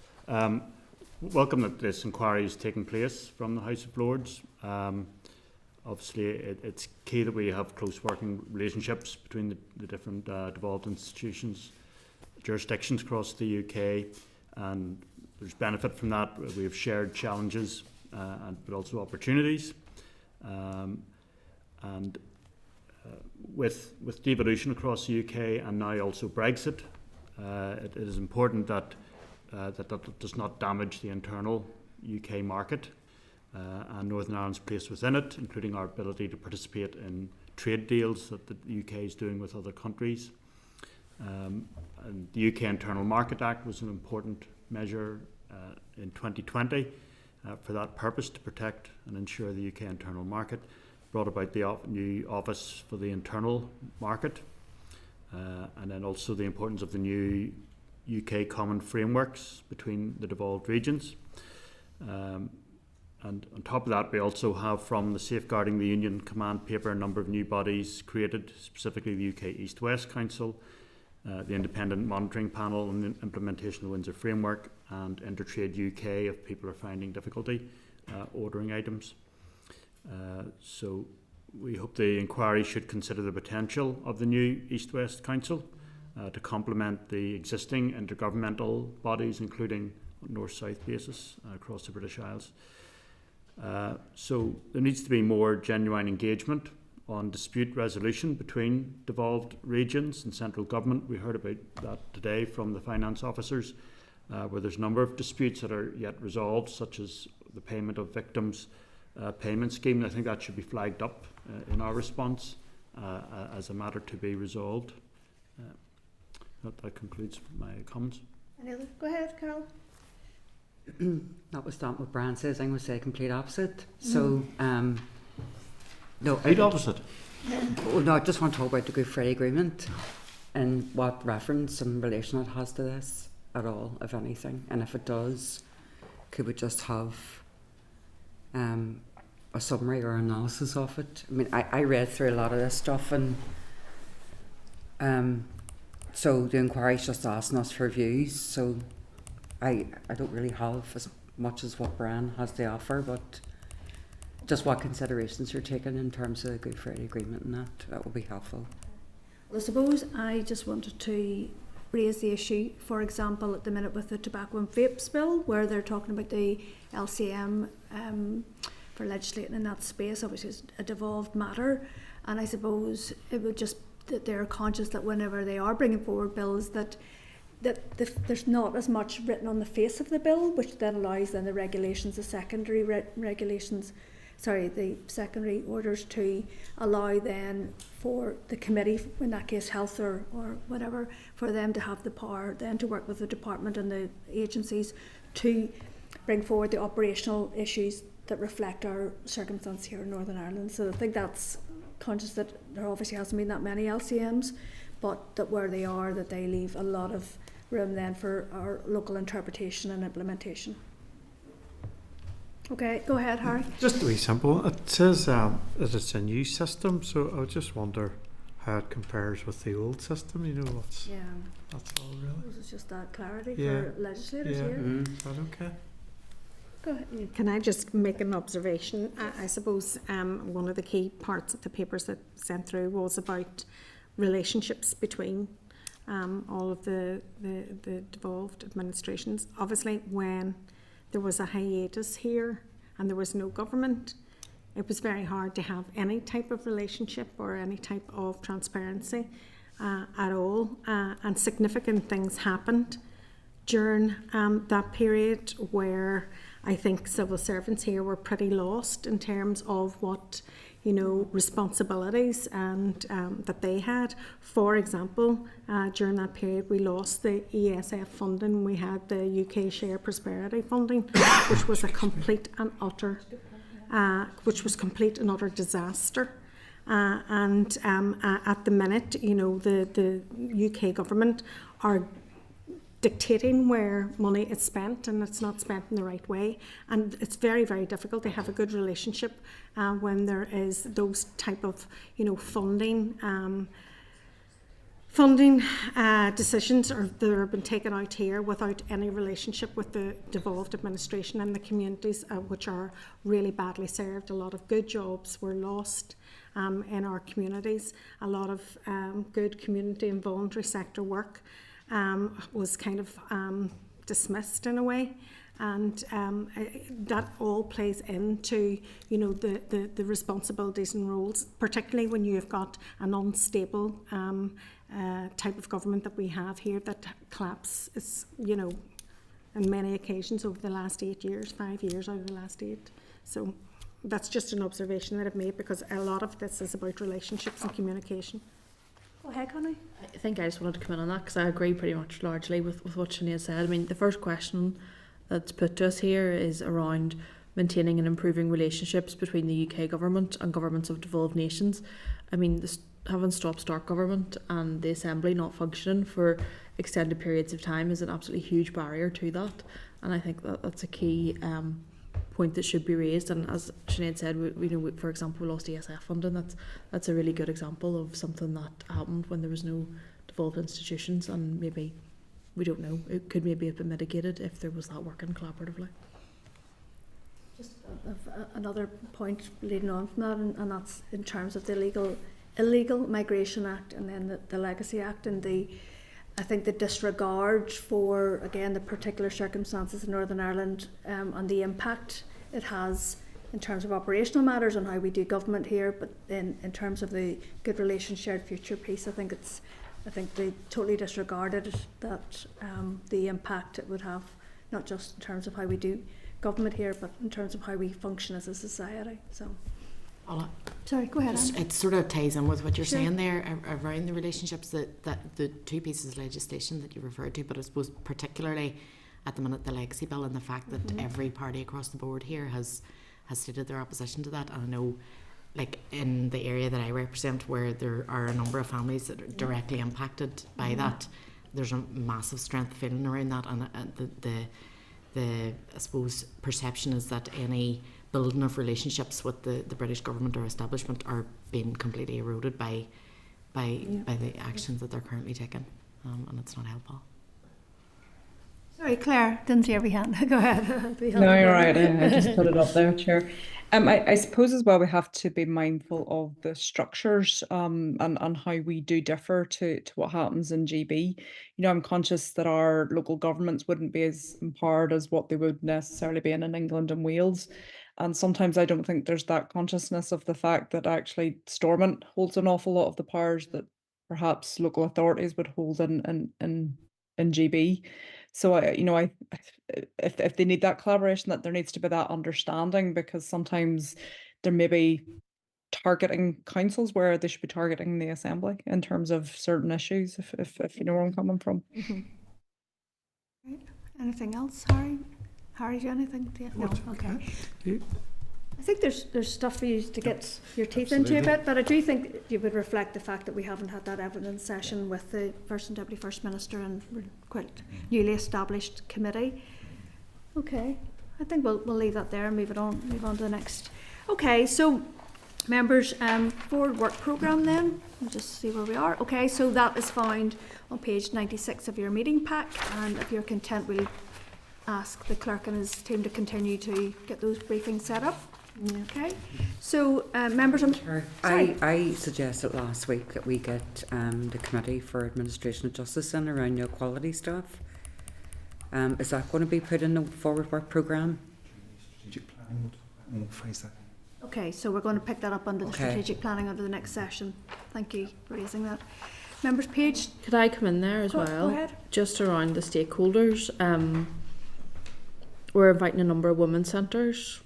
S6: welcome that this inquiry is taking place from the House of Lords. Obviously, it's key that we have close working relationships between the different devolved institutions, jurisdictions across the UK, and there's benefit from that. We have shared challenges, but also opportunities. With devolution across the UK and now also Brexit, it is important that that does not damage the internal UK market and Northern Ireland's place within it, including our ability to participate in trade deals that the UK is doing with other countries. And the UK Internal Market Act was an important measure in 2020 for that purpose, to protect and ensure the UK internal market, brought about the new Office for the Internal Market, and then also the importance of the new UK common frameworks between the devolved regions. And on top of that, we also have from the Safeguarding the Union command paper a number of new bodies created, specifically the UK East-West Council, the Independent Monitoring Panel on the Implementation of the Windsor Framework, and Intertrade UK if people are finding difficulty ordering items. So we hope the inquiry should consider the potential of the new East-West Council to complement the existing intergovernmental bodies, including North-South basis across the British Isles. So there needs to be more genuine engagement on dispute resolution between devolved regions and central government. We heard about that today from the finance officers, where there's a number of disputes that are yet resolved, such as the payment of victims payment scheme. I think that should be flagged up in our response as a matter to be resolved. That concludes my comments.
S8: Any other? Go ahead, Carol.
S7: Notwithstanding what Brian says, I'm going to say complete opposite. So, no.
S6: Complete opposite?
S7: Well, no, I just want to talk about the Good Friday Agreement and what reference and relation it has to this at all, if anything. And if it does, could we just have a summary or analysis of it? I mean, I read through a lot of this stuff, and so the inquiry's just asking us for views. So I don't really have as much as what Brian has to offer, but just what considerations you're taking in terms of the Good Friday Agreement, and that will be helpful.
S8: Well, I suppose I just wanted to raise the issue, for example, at the minute with the tobacco and vapes bill, where they're talking about the LCM for legislating in that space. Obviously it's a devolved matter, and I suppose it would just that they're conscious that whenever they are bringing forward bills that there's not as much written on the face of the bill, which then allows then the regulations, the secondary regulations, the secondary orders to allow then for the committee, in that case health or whatever, for them to have the power then to work with the department and the agencies to bring forward the operational issues that reflect our circumstance here in Northern Ireland. So I think that's conscious that there obviously hasn't been that many LCMs, but that where they are, that they leave a lot of room then for our local interpretation and implementation. Okay, go ahead, Harry.
S9: Just a wee simple. It says that it's a new system, so I just wonder how it compares with the old system. You know, that's all really.
S8: It's just that clarity
S9: Yeah.
S8: for legislators
S9: Yeah.
S8: here.
S9: Is that okay?
S8: Go ahead.
S14: Can I just make an observation? I suppose one of the key parts of the papers that sent through was about relationships between all of the devolved administrations. Obviously, when there was a hiatus here and there was no government, it was very hard to have any type of relationship or any type of transparency at all. And significant things happened during that period where I think civil servants here were pretty lost in terms of what, responsibilities and that they had. For example, during that period we lost the ESF funding. We had the UK Share Prosperity funding, which was a complete and utter disaster. And at the minute, the UK government are dictating where money is spent, and it's not spent in the right way, and it's very, very difficult to have a good relationship when there is those type of funding decisions or that have been taken out here without any relationship with the devolved administration and the communities which are really badly served. A lot of good jobs were lost in our communities. A lot of good community and voluntary sector work was kind of dismissed in a way, and that all plays into the responsibilities and roles, particularly when you've got an unstable type of government that we have here that collapses, on many occasions over the last 8 years, 5 years out of the last 8. So that's just an observation that I've made, because a lot of this is about relationships and communication.
S8: Go ahead, Connie.
S5: I think I just wanted to come in on that because I agree pretty much largely with what Sinead said. I mean, the first question that's put to us here is around maintaining and improving relationships between the UK government and governments of devolved nations. I mean, having stop-start government and the Assembly not functioning for extended periods of time is an absolutely huge barrier to that, and I think that's a key point that should be raised. And as Sinead said, we for example, we lost ESF funding. That's a really good example of something that happened when there was no devolved institutions, and maybe, we don't know, it could maybe have been mitigated if there was that working collaboratively.
S8: Just another point leading on from that, and that's in terms of the Illegal Migration Act and then the Legacy Act, and I think the disregard for, again, the particular circumstances in Northern Ireland and the impact it has in terms of operational matters and how we do government here, but in terms of the good relations, shared future piece, I think they totally disregarded that the impact it would have, not just in terms of how we do government here, but in terms of how we function as a society. So. Sorry, go ahead.
S12: It sort of ties in with what you're saying there around the relationships that the two pieces of legislation that you referred to, but I suppose particularly at the minute the legacy bill and the fact that every party across the board here has stated their opposition to that. And I know, like in the area that I represent, where there are a number of families that are directly impacted by that, there's a massive strength feeling around that, and the I suppose perception is that any building of relationships with the British government or establishment are being completely eroded by the actions that they're currently taking, and it's not helpful.
S8: Sorry, Claire, didn't see every hand. Go ahead.
S11: No, you're right. I just put it up there, Chair. I suppose as well we have to be mindful of the structures and how we do differ to what happens in GB. You know, I'm conscious that our local governments wouldn't be as empowered as what they would necessarily be in England and Wales. And sometimes I don't think there's that consciousness of the fact that actually Stormont holds an awful lot of the powers that perhaps local authorities would hold in GB. So if they need that collaboration, that there needs to be that understanding, because sometimes there may be targeting councils where they should be targeting the Assembly in terms of certain issues, if you know where I'm coming from.
S8: Right. Anything else, Harry? Harry, do you have anything? No, okay. I think there's stuff for you to get your teeth into a bit, but I do think you would reflect the fact that we haven't had that evidence session with the First and Deputy First Minister and we're quite newly established committee. Okay, I think we'll leave that there and move on to the next. Okay, so members, forward work programme then. We'll just see where we are. Okay, so that is found on page 96 of your meeting pack, and if you're content, we'll ask the clerk and his team to continue to get those briefings set up. Okay, so members,
S7: I suggested last week that we get the Committee for Administration of Justice in around the equality stuff. Is that going to be put in the forward work programme?
S13: Strategic planning, we'll face that.
S8: Okay, so we're going to pick that up under the strategic planning under the next session. Thank you for raising that. Members, Paige,
S5: could I come in there as well?
S8: Go ahead.
S5: Just around the stakeholders. We're inviting a number of women's centres.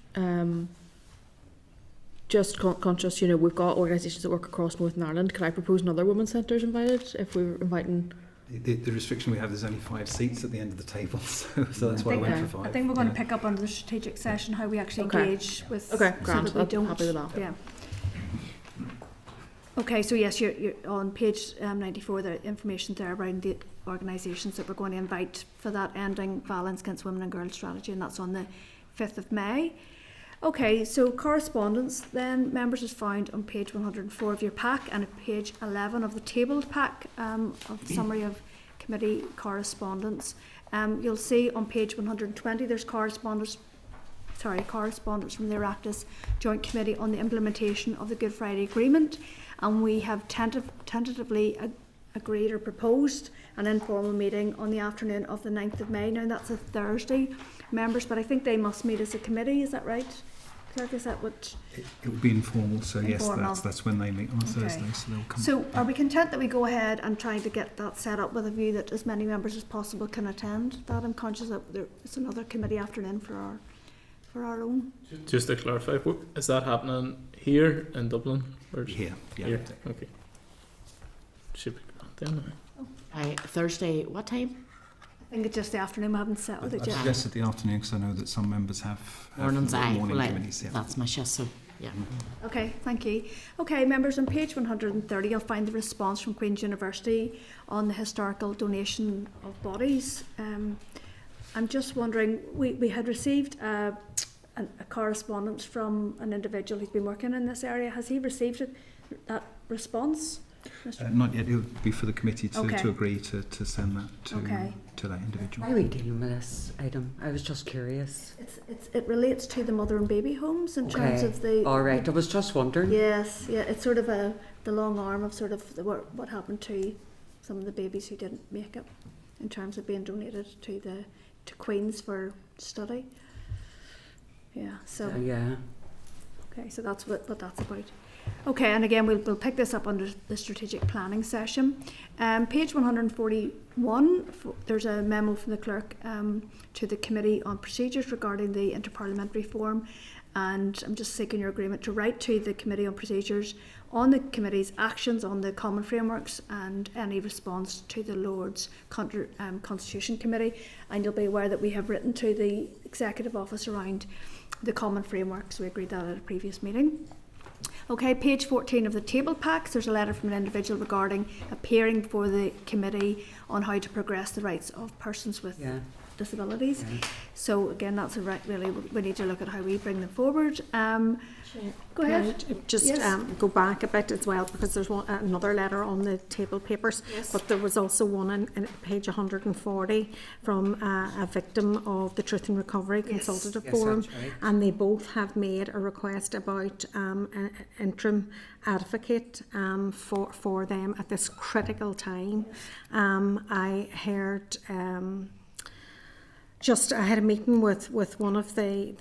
S5: Just conscious, you know, we've got organisations that work across Northern Ireland. Could I propose another women's centres invited if we were inviting?
S13: The restriction we have, there's only 5 seats at the end of the table, so that's why I went for 5.
S8: I think we're going to pick up under the strategic session how we actually engage with.
S5: Okay, grand.
S8: So that we don't.
S5: Happy with that.
S8: Yeah. Okay, so yes, you're on page 94. The information there around the organisations that we're going to invite for that ending violence against women and girls strategy, and that's on the 5th of May. Okay, so correspondence then, members, is found on page 104 of your pack and at page 11 of the tabled pack of the summary of committee correspondence. You'll see on page 120 there's correspondence from the Oireachtas Joint Committee on the implementation of the Good Friday Agreement, and we have tentatively agreed or proposed an informal meeting on the afternoon of the 9th of May. Now that's a Thursday, members, but I think they must meet as a committee, is that right? Clerk, is that what?
S13: It will be informal, so
S8: informal.
S13: Yes, that's when they meet on a Thursday, so they'll come.
S8: So are we content that we go ahead and try to get that set up with a view that as many members as possible can attend that? I'm conscious that it's another committee afternoon for our own.
S10: Just to clarify, is that happening here in Dublin? Or
S13: Here, yeah.
S10: Here? Okay. Should be grand then.
S12: Thursday, what time?
S8: I think it's just the afternoon. We haven't settled it
S13: I
S8: yet.
S13: suggested the afternoon because I know that some members have
S12: Mornings,
S13: morning committees. Yeah.
S12: That's my shift, so yeah.
S8: Okay, thank you. Okay, members, on page 130 you'll find the response from Queen's University on the historical donation of bodies. I'm just wondering, we had received a correspondence from an individual who's been working in this area. Has he received that response?
S13: Not yet. It would be for the committee to agree to send that to that individual.
S7: Why are we dealing with this item? I was just curious.
S8: It relates to the mother and baby homes in terms of the.
S7: All right, I was just wondering.
S8: Yes, yeah, it's sort of the long arm of sort of what happened to some of the babies who didn't make it, in terms of being donated to Queen's for study. Yeah. So.
S7: Yeah.
S8: Okay, so that's what that's about. Okay, and again, we'll pick this up under the strategic planning session. Page 141, there's a memo from the clerk to the Committee on Procedures regarding the Interparliamentary Forum, and I'm just seeking your agreement to write to the Committee on Procedures on the Committee's actions on the common frameworks and any response to the Lords Constitution Committee. And you'll be aware that we have written to the Executive Office around the common frameworks. We agreed that at a previous meeting. Okay, page 14 of the table packs, there's a letter from an individual regarding appearing before the committee on how to progress the rights of persons with disabilities. So again, that's a really, we need to look at how we bring them forward. Go ahead.
S14: Just go back a bit as well, because there's another letter on the table papers, but there was also one in page 140 from a victim of the Truth and Recovery Consultative Forum,
S7: right.
S14: and they both have made a request about an interim advocate for them at this critical time. I heard I had a meeting with one of the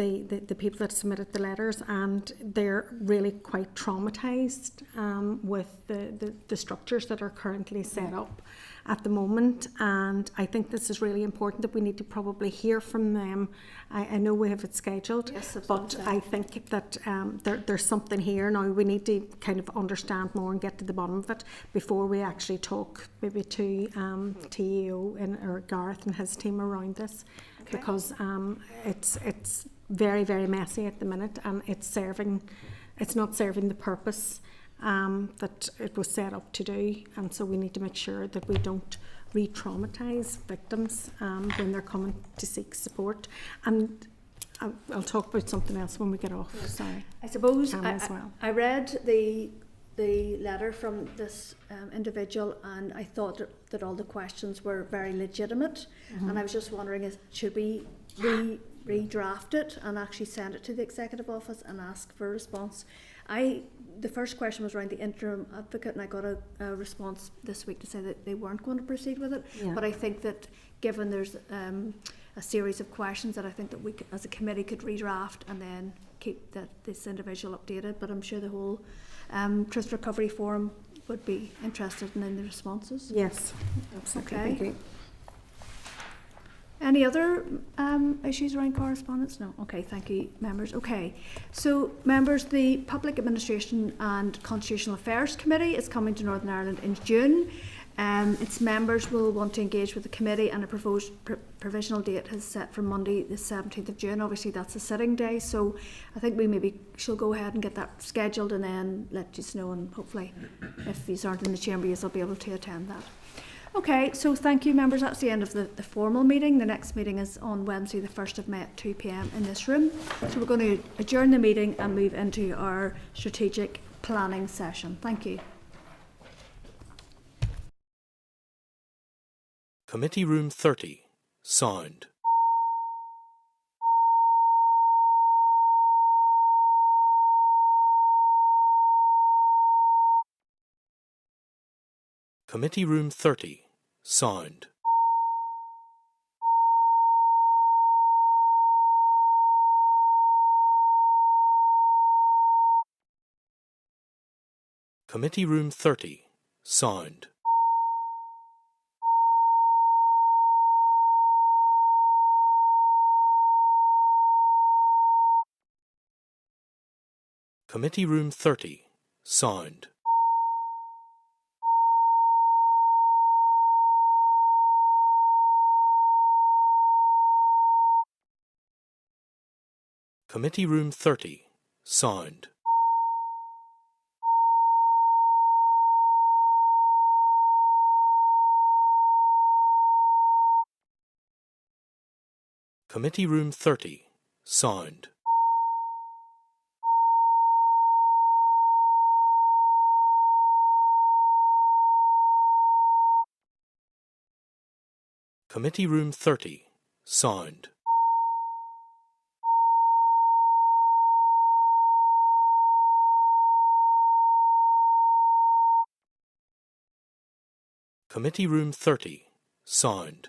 S14: people that submitted the letters, and they're really quite traumatised with the structures that are currently set up at the moment. And I think this is really important, that we need to probably hear from them. I know we have it scheduled, but I think that there's something here now. We need to kind of understand more and get to the bottom of it before we actually talk maybe to TEO or Gareth and his team around this. Okay. Because it's very, very messy at the minute, and it's not serving the purpose that it was set up to do. And so we need to make sure that we don't re-traumatise victims when they're coming to seek support. And I'll talk about something else when we get off. Sorry.
S8: I suppose I read the letter from this individual, and I thought that all the questions were very legitimate. And I was just wondering, should we redraft it and actually send it to the Executive Office and ask for a response? The first question was around the interim advocate, and I got a response this week to say that they weren't going to proceed with it. But I think that given there's a series of questions, that I think that we as a committee could redraft and then keep this individual updated. But I'm sure the whole Truth Recovery Forum would be interested in the responses.
S14: Yes, absolutely.
S8: Okay.
S14: Thank you.
S8: Any other issues around correspondence? No. Okay, thank you, members. Okay, so members, the Public Administration and Constitutional Affairs Committee is coming to Northern Ireland in June. Its members will want to engage with the committee, and a proposed provisional date is set for Monday the 17th of June. Obviously that's a sitting day, so I think we maybe shall go ahead and get that scheduled and then let you know, and hopefully if these aren't in the chamber you'll be able to attend that. Okay, so thank you, members. That's the end of the formal meeting. The next meeting is on Wednesday the 1st of May at 2 p.m. in this room. So we're going to adjourn the meeting and move into our strategic planning session. Thank you.
S1: Committee Room 30. Sound. Committee Room 30. Sound. Committee Room 30. Sound. Committee Room 30. Sound. Committee Room 30. Sound. Committee Room 30. Sound. Committee Room 30. Sound. Committee Room 30. Sound.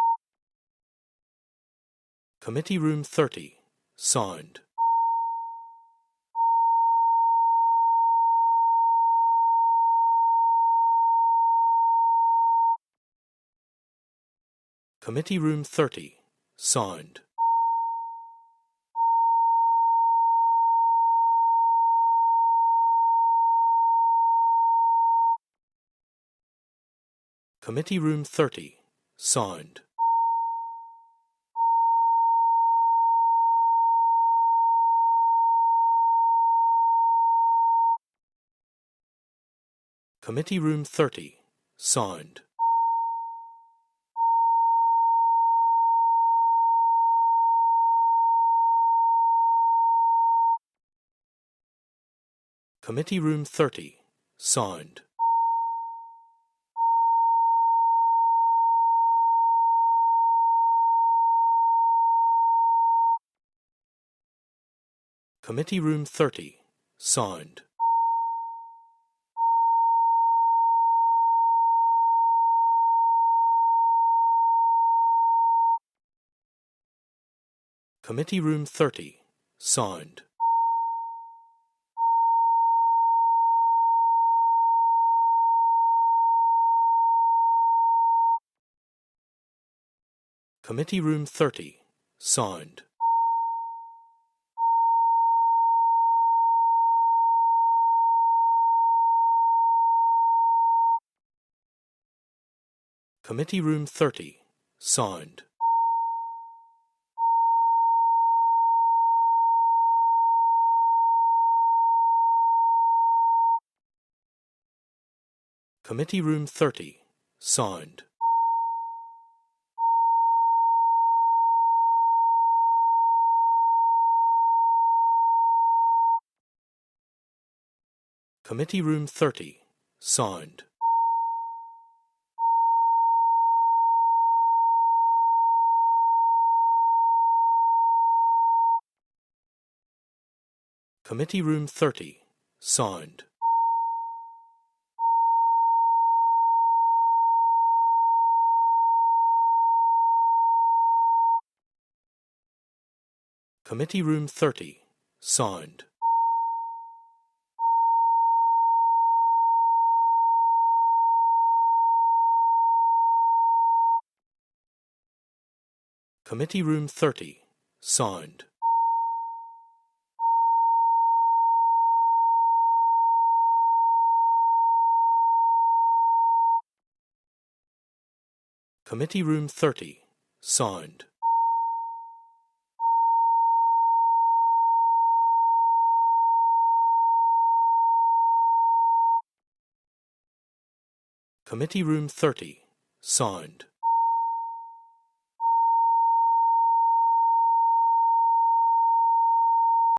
S1: Committee Room 30. Sound. Committee Room 30. Sound. Committee Room 30. Sound. Committee Room 30. Sound. Committee Room 30. Sound. Committee Room 30. Sound. Committee Room 30. Sound. Committee Room 30. Sound. Committee Room 30. Sound. Committee Room 30. Sound. Committee Room 30. Sound. Committee Room 30. Sound. Committee Room 30. Sound. Committee Room 30. Sound. Committee Room 30. Sound. Committee Room 30. Sound.